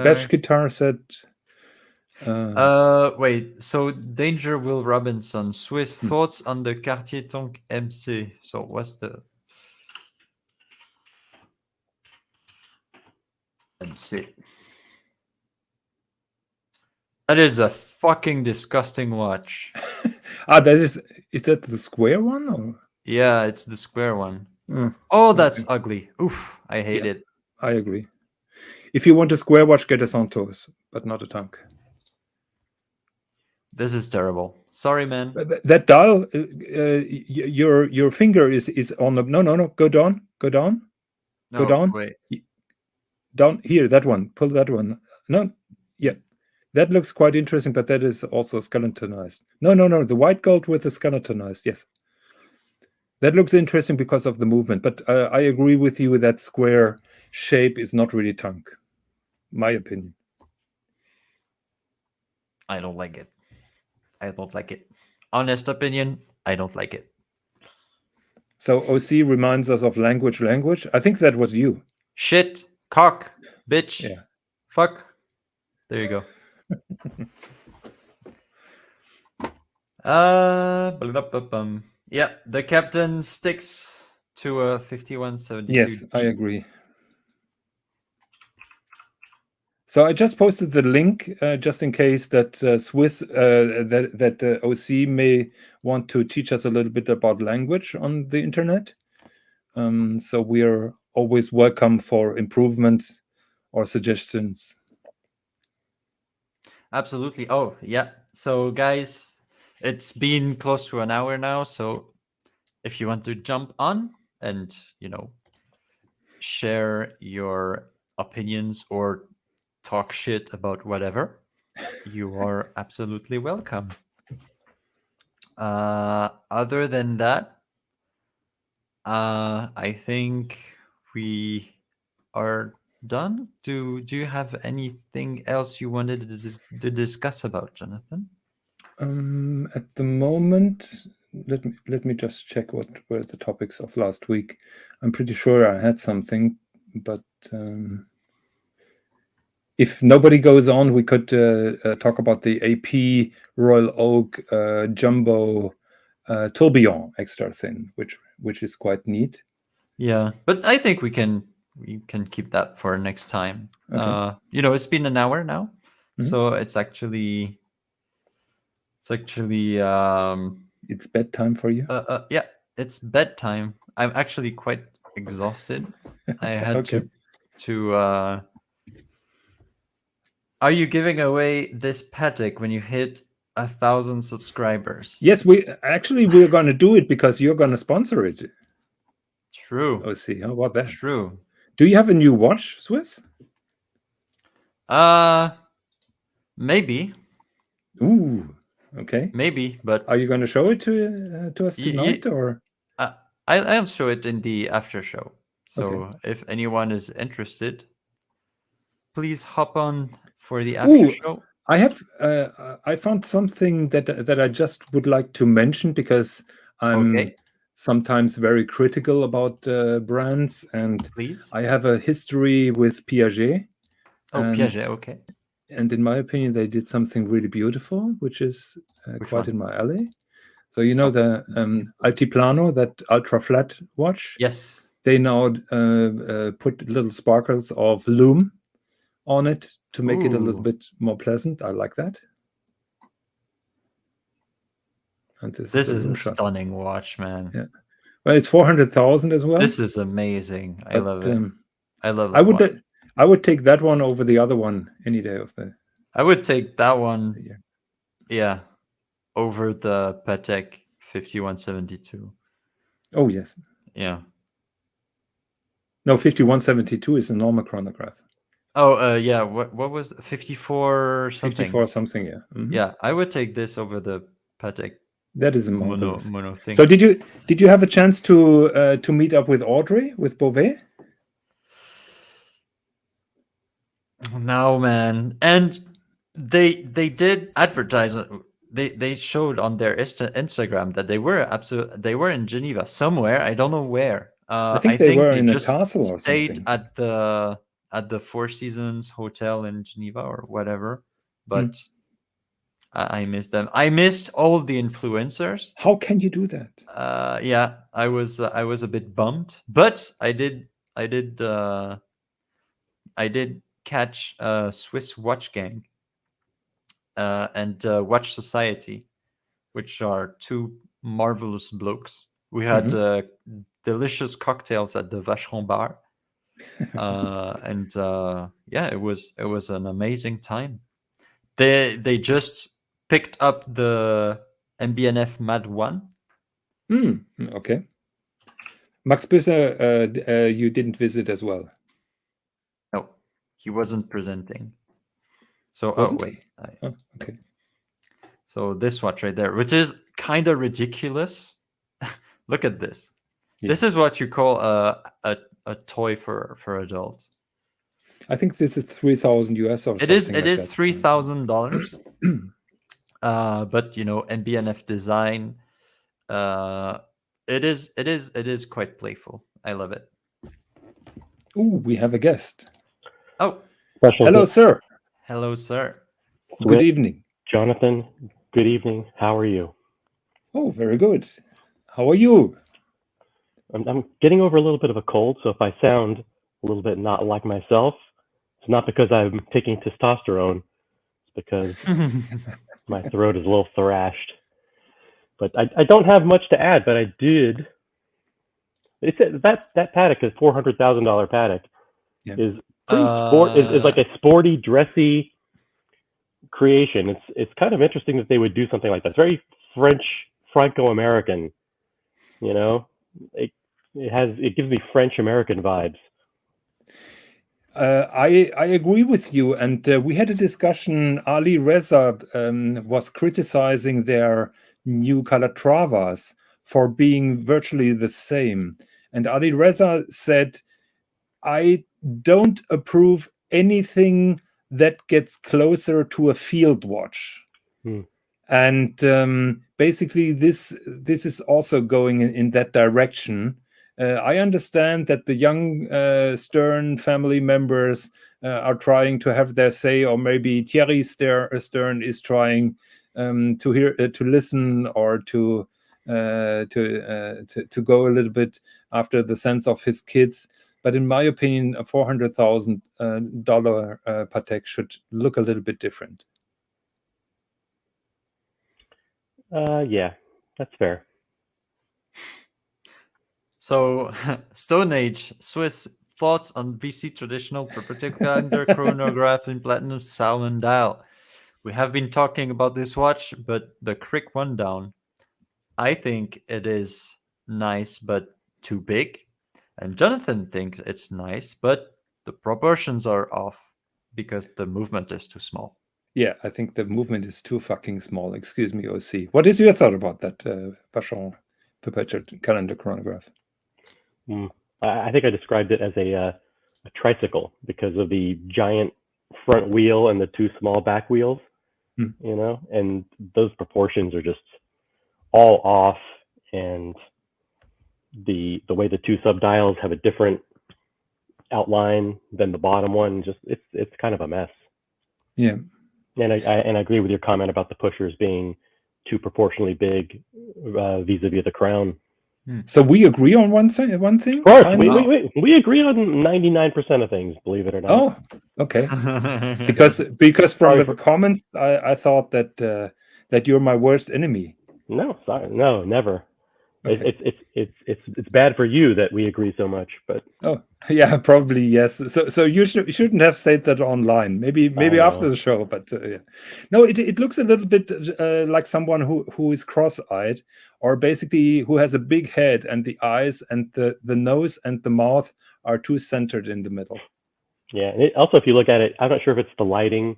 Batch Guitar said. Wait. So Danger Will Robinson, Swiss thoughts on the Cartier Tonk MC. So what's the MC? That is a fucking disgusting watch. That is that the square one? Or? Yeah, it's the square one. Oh, that's ugly. Oof, I hate it. I agree. If you want a square watch, get a Santos, but not a Tank. This is terrible. Sorry, man. That dial, your finger is on the. No. Go down. Go down. Go down. Wait. Down here. That one. Pull that one. No. Yeah. That looks quite interesting, but that is also skeletonized. No. The white gold with the skeletonized. Yes. That looks interesting because of the movement. But I agree with you that square shape is not really Tank. My opinion. I don't like it. Honest opinion, I don't like it. So OC reminds us of language. I think that was you. Shit, cock, bitch, yeah. Fuck. There you go. Yeah, the captain sticks to a 5172. Yes, I agree. So I just posted the link just in case that Swis that OC may want to teach us a little bit about language on the internet. So we are always welcome for improvements or suggestions. Absolutely. Oh, yeah. So guys, it's been close to an hour now. So if you want to jump on and, share your opinions or talk shit about whatever, you are absolutely welcome. Other than that, I think we are done. Do you have anything else you wanted to discuss about, Jonathan? At the moment, let me just check what were the topics of last week. I'm pretty sure I had something, but if nobody goes on, we could talk about the AP Royal Oak Jumbo Tourbillon extra thin, which is quite neat. Yeah, but I think we can keep that for next time. Okay. It's been an hour now, so it's actually it's bedtime for you. Yeah, it's bedtime. I'm actually quite exhausted. I had to. Are you giving away this Patek when you hit 1,000 subscribers? Yes, we're going to do it because you're going to sponsor it. True. Oh, see, how about that? True. Do you have a new watch, Swis? Maybe. Ooh, okay. Maybe, but are you going to show it to us tonight, or? I'll show it in the after show. So if anyone is interested, please hop on for the after show. I have. I found something that I just would like to mention because I'm sometimes very critical about brands, and I have a history with Piaget. Piaget, okay. And in my opinion, they did something really beautiful, which is quite in my alley. So the Altiplano, that ultra flat watch. Yes. They now put little sparkles of lume on it to make it a little bit more pleasant. I like that. And this is a stunning watch, man. Yeah. Well, it's 400,000 as well. This is amazing. I love it. I love that I would take that one over the other one any day of the. I would take that one Yeah, over the Patek 5172. Oh yes. Yeah. No, 5172 is a normal chronograph. Oh, yeah. What was 54 something? 54 something, yeah. Mhm. Yeah, I would take this over the Patek That is mono marvelous. thing. So did you have a chance to meet up with Audrey with Beauvais? No, man. And they did advertise. They showed on their Instagram that they were in Geneva somewhere. I don't know where. I think I they think were they in a just castle or stayed something. at the Four Seasons Hotel in Geneva or whatever. But I missed them. I missed all the influencers. How can you do that? Yeah, I was a bit bummed, but I did catch Swiss Watch Gang and Watch Society, which are two marvelous blokes. We had delicious cocktails at the Vacheron Bar, and yeah, it was an amazing time. They just picked up the MBNF Mad 1. Okay. Max Büsser, you didn't visit as well. No, he wasn't presenting. So Wasn't wait. he? Okay. So this watch right there, which is kind of ridiculous. Look at this. Yeah. This is what you call a toy for adults. I think this is 3,000 US or it something. It like is that. $3,000. But you know, MBNF design. It is quite playful. I love it. Ooh, we have a guest. Oh, hello, sir. Hello, sir. Good evening, Jonathan. Good evening. How are you? Oh, very good. How are you? I'm getting over a little bit of a cold, so if I sound a little bit not like myself, it's not because I'm taking testosterone. It's because my throat is a little thrashed. But I don't have much to add, but I did. It said that Patek is $400,000 Patek. Yeah. Is pretty is like a sporty, dressy creation. It's kind of interesting that they would do something like that. It's very French, Franco-American. You know, it gives me French-American vibes. I agree with you, and we had a discussion. Ali Reza was criticizing their new Calatravas for being virtually the same, and Ali Reza said, "I don't approve anything that gets closer to a field watch." And basically, this is also going in that direction. I understand that the young Stern family members are trying to have their say, or maybe Thierry Stern is trying to listen or to go a little bit after the sense of his kids. But in my opinion, a $400,000 Patek should look a little bit different. Yeah, that's fair. So, Stone Age, Swiss thoughts on BC traditional perpetual calendar, chronograph in platinum salmon dial. We have been talking about this watch, but the quick rundown. I think it is nice, but too big. And Jonathan thinks it's nice, but the proportions are off because the movement is too small. Yeah, I think the movement is too fucking small. Excuse me, OC. What is your thought about that Vacheron perpetual calendar chronograph? I think I described it as a tricycle because of the giant front wheel and the two small back wheels, you know, and those proportions are just all off, and the way the two subdials have a different outline than the bottom one, just it's kind of a mess. Yeah. And I agree with your comment about the pushers being too proportionally big vis-a-vis the crown. So we agree on one thing. Of course, we agree on 99% of things. Believe it or not. Oh, okay. because from the comments, I thought that you're my worst enemy. No, sorry, no, never. It's bad for you that we agree so much, but Oh, yeah, probably yes. So you shouldn't have said that online. Maybe after the show, but yeah. No, it looks a little bit like someone who is cross-eyed, or basically who has a big head and the eyes and the nose and the mouth are too centered in the middle. Yeah, and also if you look at it, I'm not sure if it's the lighting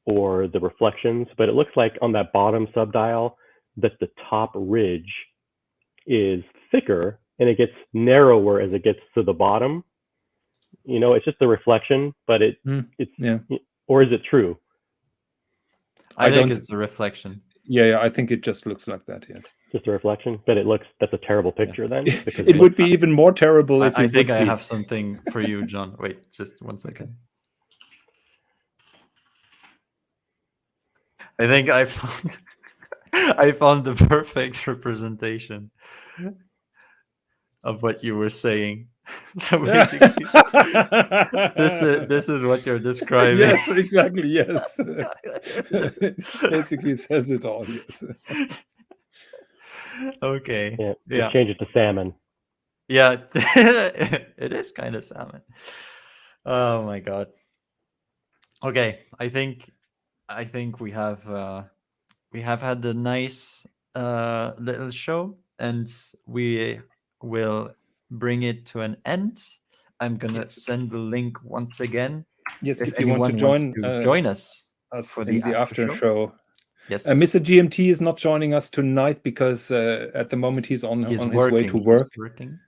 or the reflections, but it looks like on that bottom subdial that the top ridge is thicker and it gets narrower as it gets to the bottom. You know, it's just a reflection, but it's yeah. Or is it true? I think it's a reflection. Yeah, I think it just looks like that. Yes, just a reflection. But that's a terrible picture then. Because it would be even more terrible if I think I have something for you, John. Wait, just 1 second. I think I found the perfect representation of what you were saying. So basically, this is what you're describing. Yes, exactly. Yes, basically says it all. Yes. Okay. Yeah. Change it to salmon. Yeah, it is kind of salmon. Oh my god. Okay, I think we have had a nice little show, and we will bring it to an end. I'm gonna send the link once again. Yes, if you want to join us for the after show. Yes, Mr. GMT is not joining us tonight because at the moment he's on his way to work.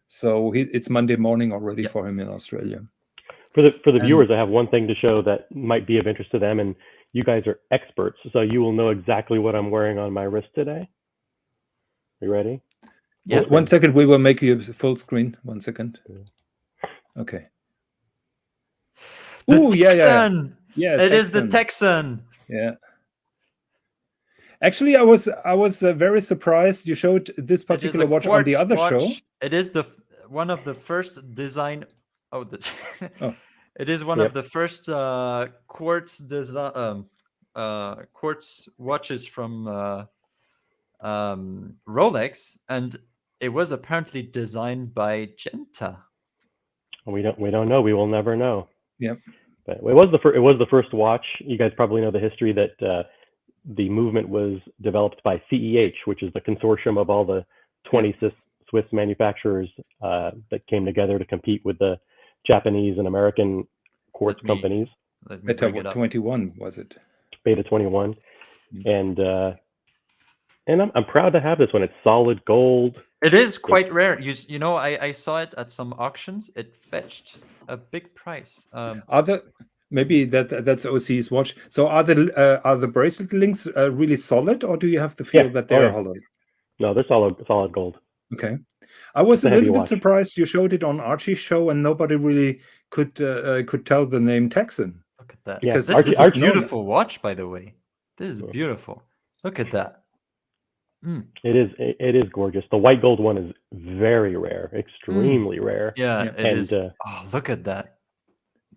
So it's Monday morning already for him in Australia. For the viewers, I have one thing to show that might be of interest to them, and you guys are experts, so you will know exactly what I'm wearing on my wrist today. You ready? Yeah. 1 second, we will make you full screen. 1 second. Okay. Oh yeah. It Texan. is the Texan. Yeah. Actually, I was very surprised. You showed this particular watch on the other show. It is one of the first design. It is one of the first quartz quartz watches from Rolex, and it was apparently designed by Genta. We don't know. We will never know. Yep. But it was the first watch. You guys probably know the history that the movement was developed by CEH, which is the consortium of all the 20 Swiss manufacturers that came together to compete with the Japanese and American quartz companies. Beta 21 was it? Beta 21, and I'm proud to have this one. It's solid gold. It is quite rare. You know, I saw it at some auctions. It fetched a big price. Maybe that's OC's watch. So are the bracelet links really solid, or do you have the feel that they're hollow? No, they're solid gold. Okay. I was a little bit surprised you showed it on Archie's show and nobody really could tell the name Texan. Look at that. Yeah, this is a beautiful watch, by the way. This is beautiful. Look at that. It is gorgeous. The white gold one is very rare, extremely rare. Yeah, it is. Look at that.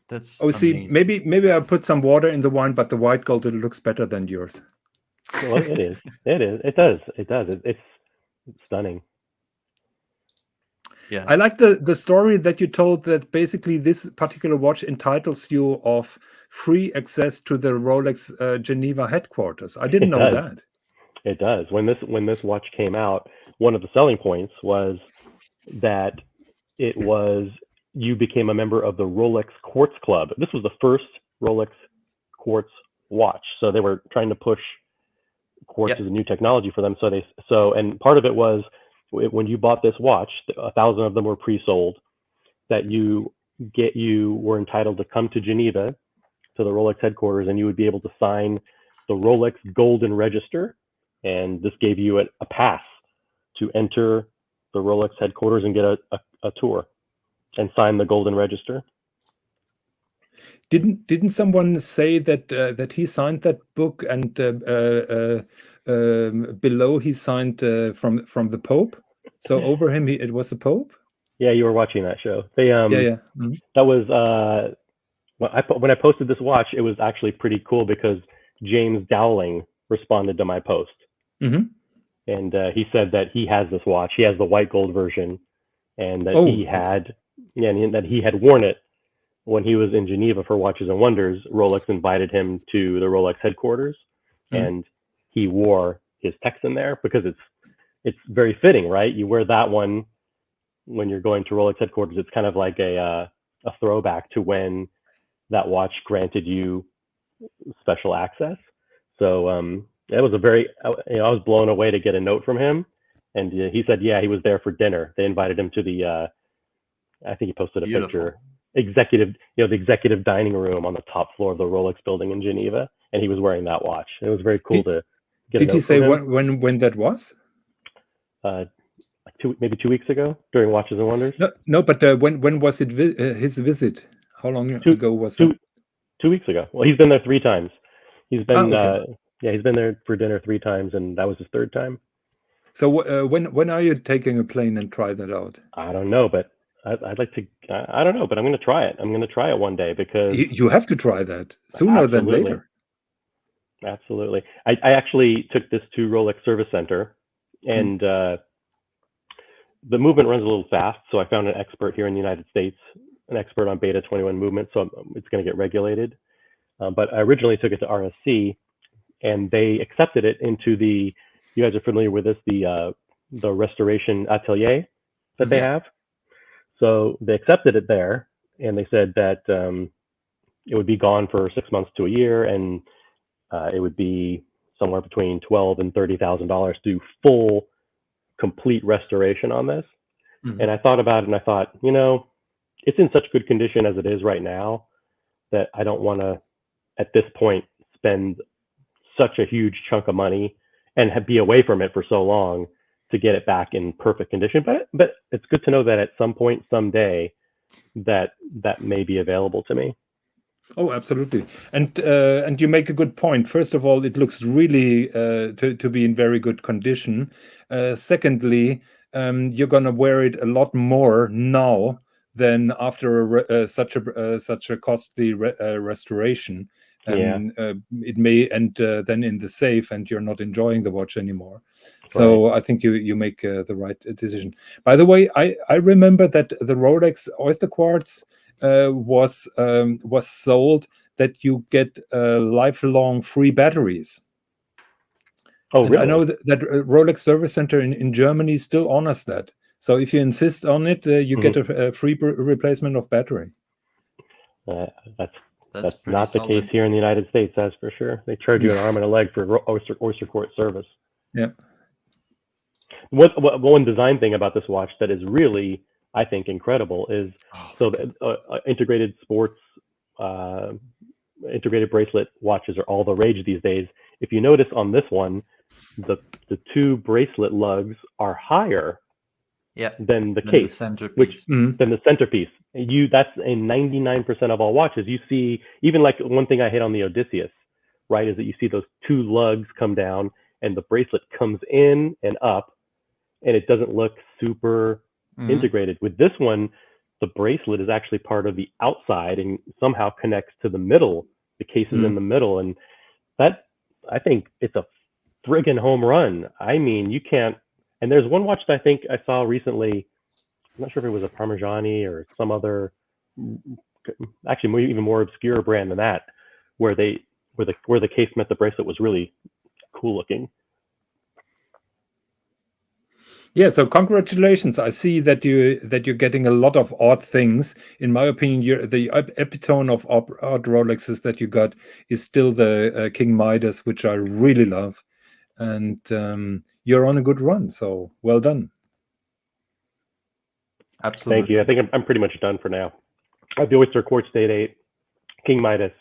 That's amazing. Maybe I put some water in the wine, but the white gold, it looks better than yours. Well, it is. It does. It's stunning. Yeah, I like the story that you told, that basically this particular watch entitles you of free access to the Rolex Geneva headquarters. I didn't know that. It does. When this watch came out, one of the selling points was that you became a member of the Rolex Quartz Club. This was the first Rolex Quartz watch, so they were trying to push quartz as a new technology for them. And part of it was, when you bought this watch, 1,000 of them were pre-sold, that you were entitled to come to Geneva, to the Rolex headquarters, and you would be able to sign the Rolex Golden Register, and this gave you a pass to enter the Rolex headquarters and get a tour and sign the Golden Register. Didn't someone say that he signed that book, and below he signed from the Pope? So over him it was the Pope. Yeah, you were watching that show. They Mm-hmm. That was when I posted this watch. It was actually pretty cool because James Dowling responded to my post. Mm-hmm. and he said that he has this watch. He has the white gold version, and that that he had worn it when he was in Geneva for Watches and Wonders. Rolex invited him to the Rolex headquarters, and he wore his Texan there because it's very fitting, right? You wear that one when you're going to Rolex headquarters. It's kind of like a throwback to when that watch granted you special access. So it was I was blown away to get a note from him, and he said, yeah, he was there for dinner. They invited him to the, I think he posted a picture, the executive dining room on the top floor of the Rolex building in Geneva, and he was wearing that watch. It was very cool to get. Did he say when that was? Maybe 2 weeks ago during Watches and Wonders. No, but when was it his visit? How long ago was it? 2 weeks ago. Well, he's been there 3 times. He's been he's been there for dinner 3 times, and that was his 3rd time. So when are you taking a plane and try that out? I don't know, but I'd like to. I don't know, but I'm going to try it. I'm going to try it one day because you have to try that sooner than later. Absolutely. I actually took this to Rolex Service Center, and the movement runs a little fast, so I found an expert here in the United States, an expert on Beta 21 movement, so it's going to get regulated. But I originally took it to RSC, and they accepted it into the. You guys are familiar with this, the restoration atelier that they have. So they accepted it there, and they said that it would be gone for 6 months to a year, and it would be somewhere between $12,000 and $30,000 to do full, complete restoration on this. And I thought about it, and I thought, it's in such good condition as it is right now that I don't want to, at this point, spend such a huge chunk of money and be away from it for so long to get it back in perfect condition. But it's good to know that at some point, someday, that may be available to me. Oh, absolutely. And you make a good point. First of all, it looks really to be in very good condition. Secondly, you're going to wear it a lot more now than after such a costly restoration. It may end then in the safe, and you're not enjoying the watch anymore. So I think you make the right decision. By the way, I remember that the Rolex Oyster Quartz was sold that you get lifelong free batteries. Oh, really? And I know that Rolex Service Center in Germany still honors that. So if you insist on it, you get a free replacement of battery. That's not the case here in the United States, that's for sure. They charge you an arm and a leg for Oyster Quartz service. Yeah. One design thing about this watch that is really, I think, incredible is integrated sports, integrated bracelet watches are all the rage these days. If you notice on this one, the 2 bracelet lugs are higher than the case, than the centerpiece. That's in 99% of all watches. You see, even like one thing I hit on the Odysseus, right, is that you see those 2 lugs come down and the bracelet comes in and up, and it doesn't look super integrated. With this one, the bracelet is actually part of the outside and somehow connects to the middle. The case is in the middle, and that, I think, it's a friggin' home run. I mean, you can't. And there's one watch that I think I saw recently. I'm not sure if it was a Parmigiani or some other, actually even more obscure brand than that, where the case met the bracelet was really cool looking. Yeah, so congratulations. I see that you're getting a lot of odd things. In my opinion, the epitome of odd Rolexes that you got is still the King Midas, which I really love. And you're on a good run, so well done. Absolutely. Thank you. I think I'm pretty much done for now. I have the Oyster Quartz Date 8, King Midas,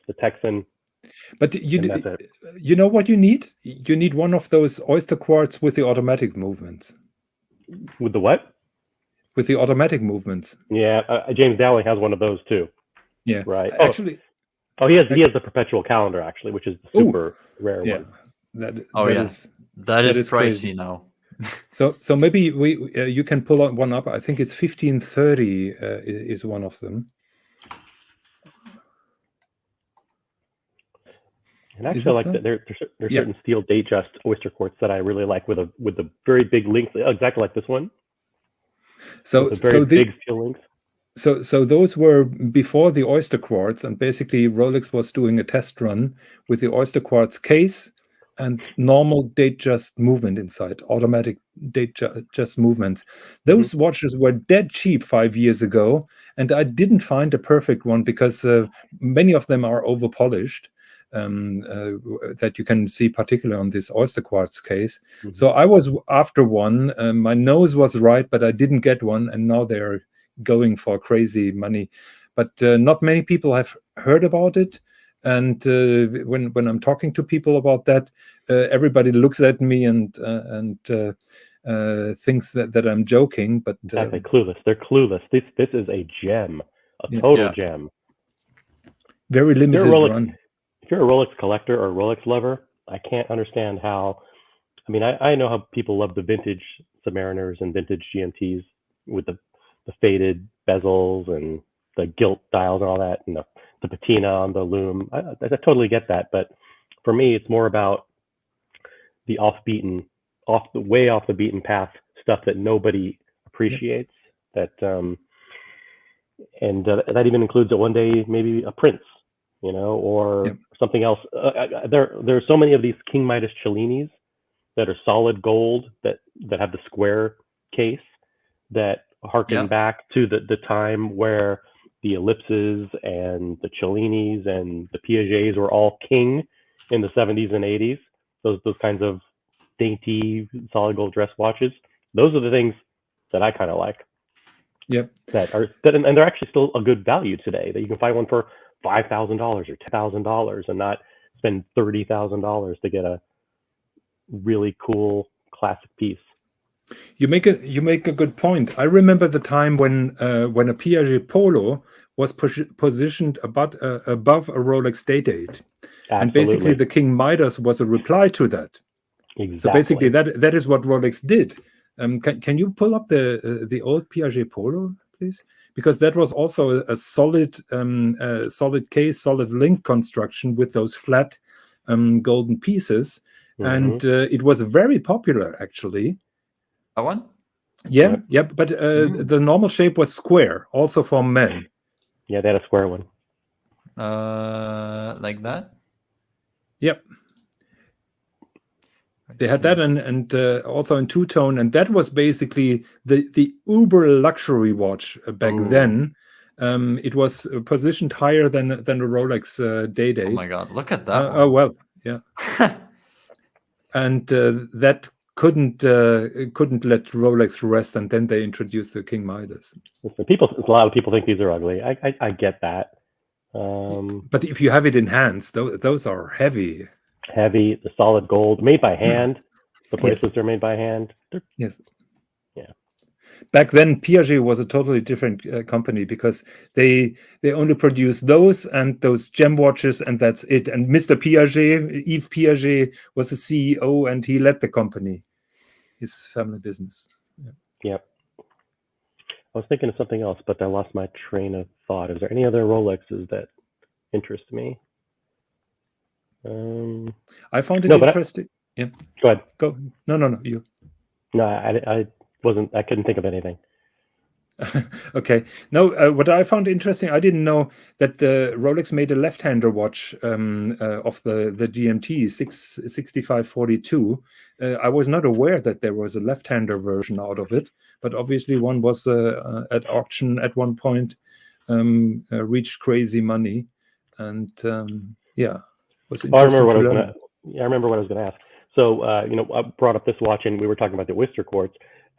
the Texan. But you know what you need? You need one of those Oyster Quartz with the automatic movements. With the what? With the automatic movements. Yeah, James Dowling has one of those too. Yeah, right. Actually, he has the perpetual calendar actually, which is the super rare one. That is pricey crazy now. So maybe you can pull one up. I think it's 1530 is one of them. And actually, like there's certain steel Datejust oyster quartz that I really like with the very big links, exactly like this one. So big steel links. So those were before the oyster quartz, and basically Rolex was doing a test run with the oyster quartz case and normal Datejust movement inside, automatic Datejust movements. Those watches were dead cheap 5 years ago, and I didn't find a perfect one because many of them are over polished. That you can see particularly on this oyster quartz case. So I was after one. My nose was right, but I didn't get one, and now they're going for crazy money. But not many people have heard about it. And when I'm talking to people about that, everybody looks at me and thinks that I'm joking. But exactly, clueless. They're clueless. This is a gem, a total gem. Very limited run. If you're a Rolex collector or a Rolex lover, I can't understand how. I mean, I know how people love the vintage Submariners and vintage GMTs with the faded bezels and the gilt dials and all that, and the patina on the loom. I totally get that, but for me, it's more about the way off the beaten path stuff that nobody appreciates. That that even includes one day maybe a Prince, or something else. There's so many of these King Midas Cellinis that are solid gold that have the square case that harken back to the time where the Ellipses and the Cellinis and the Piagets were all king in the 70s and 80s. Those kinds of dainty solid gold dress watches. Those are the things that I kind of like. Yep. And they're actually still a good value today. That you can find one for $5,000 or $10,000 and not spend $30,000 to get a really cool classic piece. You make a good point. I remember the time when a Piaget Polo was positioned above a Rolex Day-Date, and basically the King Midas was a reply to that. Exactly. So basically, that is what Rolex did. Can you pull up the old Piaget Polo, please? Because that was also a solid case, solid link construction with those flat golden pieces, and it was very popular actually. That one? Yeah. But the normal shape was square, also for men. Yeah, they had a square one. Like that? Yep. They had that and also in two-tone, and that was basically the uber luxury watch back then. It was positioned higher than a Rolex Day-Date. Oh my God, look at that one. Oh, well, yeah. And that couldn't let Rolex rest, and then they introduced the King Midas. A lot of people think these are ugly. I get that. But if you have it in hands, those are heavy. Heavy, the solid gold, made by hand. The bracelets are made by hand. Yes. Yeah. Back then, Piaget was a totally different company because they only produced those and those gem watches, and that's it. And Mr. Piaget, Yves Piaget, was the CEO, and he led the company, his family business. Yep. I was thinking of something else, but I lost my train of thought. Is there any other Rolexes that interest me? I found it interesting. Yeah. Go ahead. Go. No. You. No, I wasn't. I couldn't think of anything. Okay. No, what I found interesting, I didn't know that the Rolex made a left-hander watch of the GMT 6542. I was not aware that there was a left-hander version out of it, but obviously one was at auction at one point, reached crazy money, and was interesting. I remember what I was going to ask. So, I brought up this watch, and we were talking about the oyster quartz.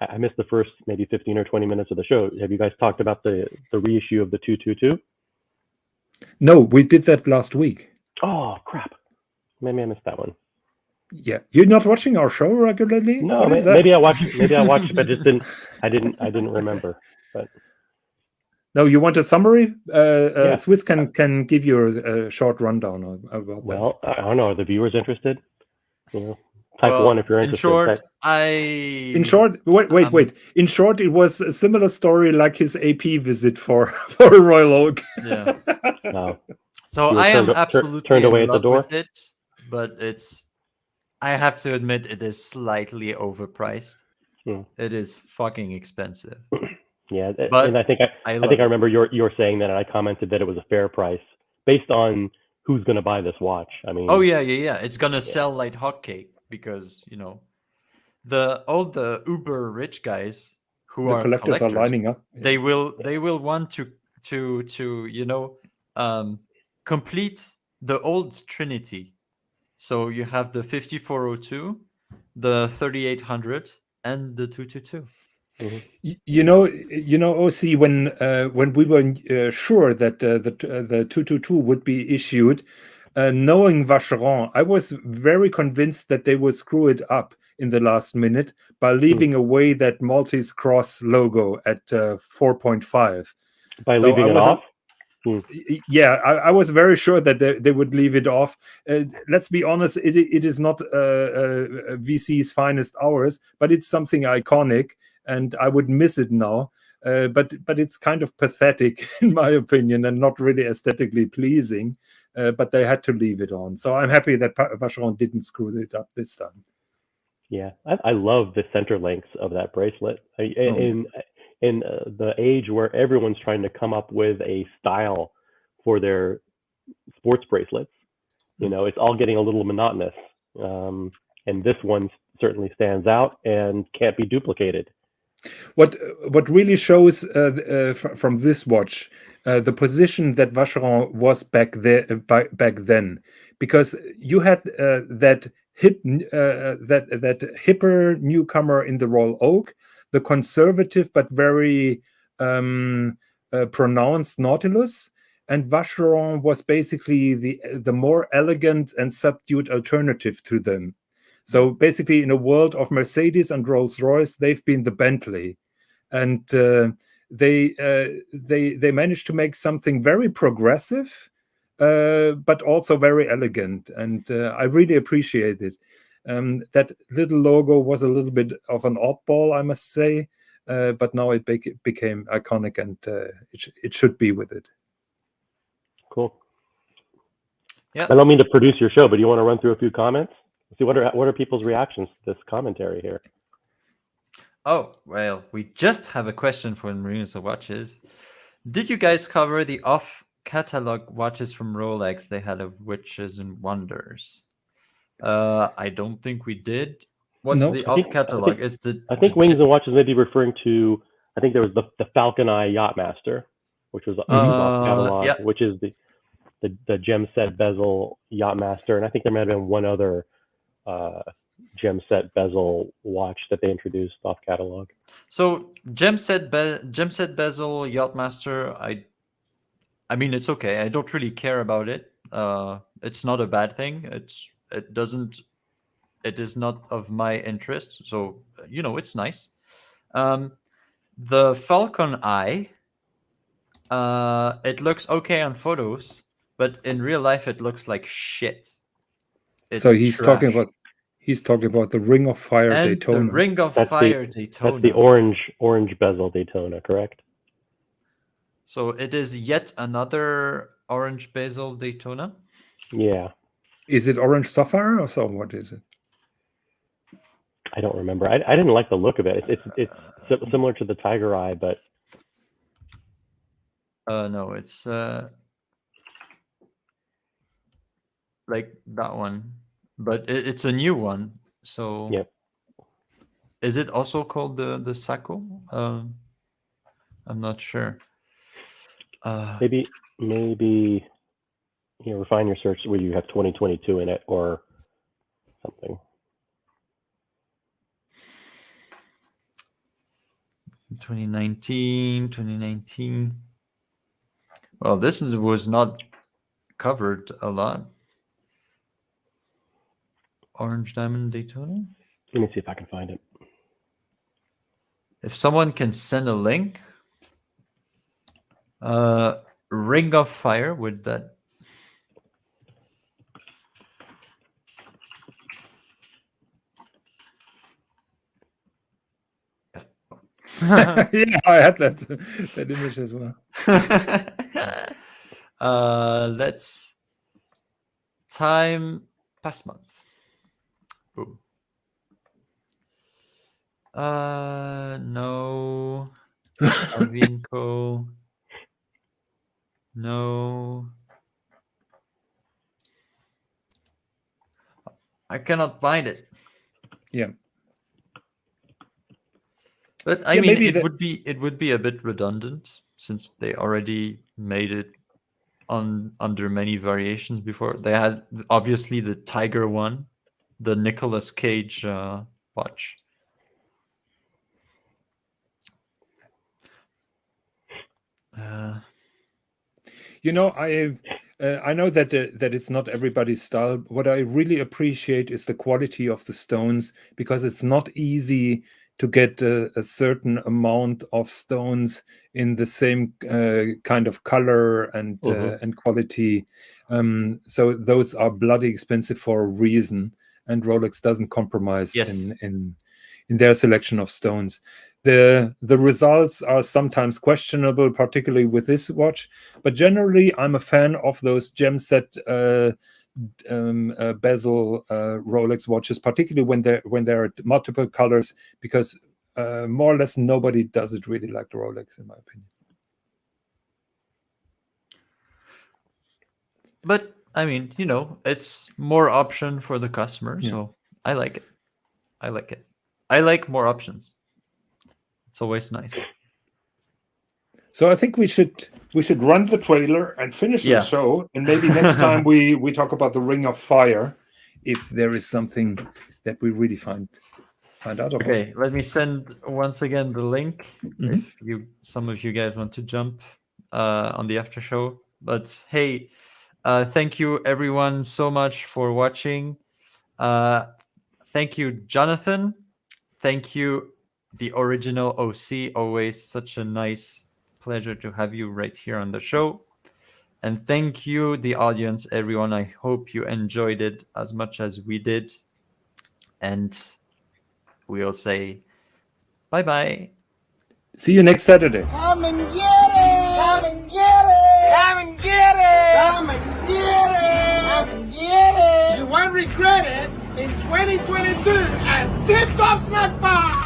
I missed the first maybe 15 or 20 minutes of the show. Have you guys talked about the reissue of the 222? No, we did that last week. Oh crap! Maybe I missed that one. Yeah, you're not watching our show regularly? No, maybe I watched it. Maybe I watched it, but just didn't. I didn't remember. But no, you want a summary? Swis can give you a short rundown about that. Well, I don't know. Are the viewers interested? Type 1 if you're interested. In short, wait. In short, it was a similar story like his AP visit for Royal Oak. Yeah. No. So I am absolutely turned away in at the love door. with it. but I have to admit it is slightly overpriced. It is fucking expensive. Yeah, But and I think I love think I it. remember you're saying that, and I commented that it was a fair price based on who's going to buy this watch. I mean, Oh yeah. It's gonna sell like hotcake because all the uber rich guys who The are collectors are collectors, lining up. they will want to complete the old Trinity. So you have the 5402, the 3800, and the 222. OC, when we were sure that the 222 would be issued, knowing Vacheron, I was very convinced that they would screw it up in the last minute by leaving away that Maltese cross logo at 4.5. by So leaving I it wasn't- off. Yeah, I was very sure that they would leave it off. Let's be honest, it is not VC's finest hours, but it's something iconic, and I would miss it now. But it's kind of pathetic, in my opinion, and not really aesthetically pleasing. But they had to leave it on. So I'm happy that Vacheron didn't screw it up this time. Yeah, I love the center links of that bracelet. In the age where everyone's trying to come up with a style for their sports bracelets, it's all getting a little monotonous. And this one certainly stands out and can't be duplicated. What really shows from this watch the position that Vacheron was back then, because you had that hipper newcomer in the Royal Oak, the conservative but very pronounced Nautilus, and Vacheron was basically the more elegant and subdued alternative to them. So basically, in a world of Mercedes and Rolls-Royce, they've been the Bentley, and they managed to make something very progressive, but also very elegant, and I really appreciate it. That little logo was a little bit of an oddball, I must say, but now it became iconic, and it should be with it. Cool. Yeah. I don't mean to produce your show, but do you want to run through a few comments? See what are people's reactions to this commentary here? Oh, well, we just have a question for Marinos of Watches. Did you guys cover the off-catalog watches from Rolex they had of Witches and Wonders? I don't think we did. What's the off-catalog? I think Wings and Watches may be referring to, I think there was the Falcon Eye Yachtmaster, which was off-catalog, yeah. which is the gem set bezel Yachtmaster, and I think there might have been one other gem set bezel watch that they introduced off catalog. So gem set bezel Yachtmaster, I mean, it's okay. I don't really care about it. It's not a bad thing. It is not of my interest. So it's nice. The Falcon Eye, it looks okay on photos, but in real life it looks like shit. So he's talking about the Ring of Fire and Daytona. The Ring of Fire Daytona. That's the orange bezel Daytona, correct? So it is yet another orange bezel Daytona. Yeah. Is it orange sapphire or so? What is it? I don't remember. I didn't like the look of it. It's similar to the Tiger Eye, but no, it's like that one, but it's a new one. So yep. Is it also called the Sacco? I'm not sure. Maybe refine your search where you have 2022 in it or something. 2019. Well, this was not covered a lot. Orange Diamond Daytona. Let me see if I can find it. If someone can send a link, Ring of Fire with that. Yeah, I had that image as well. Let's time past month. Boom. No. Alvinco. No. I cannot find it. Yeah. But I Yeah, mean, maybe it would be a bit redundant since they already made it under many variations before. They had obviously the Tiger one, the Nicolas Cage watch. You know, I know that that it's not everybody's style. What I really appreciate is the quality of the stones, because it's not easy to get a certain amount of stones in the same kind of color and quality. So those are bloody expensive for a reason, and Rolex doesn't compromise in their selection of stones. The results are sometimes questionable, particularly with this watch, but generally I'm a fan of those gem set bezel Rolex watches, particularly when there are multiple colors, because more or less nobody does it really like the Rolex, in my opinion. But I mean, you know, it's more option for the customer, so I like it. I like it. I like more options. It's always nice. So I think we should run the trailer and finish the show, and maybe next time we talk about the Ring of Fire, if there is something that we really find out about. Okay, let me send once again the link if some of you guys want to jump on the after show. But hey, thank you everyone so much for watching. Thank you, Jonathan. Thank you, the original OC. Always such a nice pleasure to have you right here on the show. And thank you, the audience, everyone. I hope you enjoyed it as much as we did. And we'll say bye-bye. See you next Saturday. Come and get it! Come and get it! Come and get it! Come and get it! Come and get it! You won't regret it in 2022 at Tip Top Snack Bar!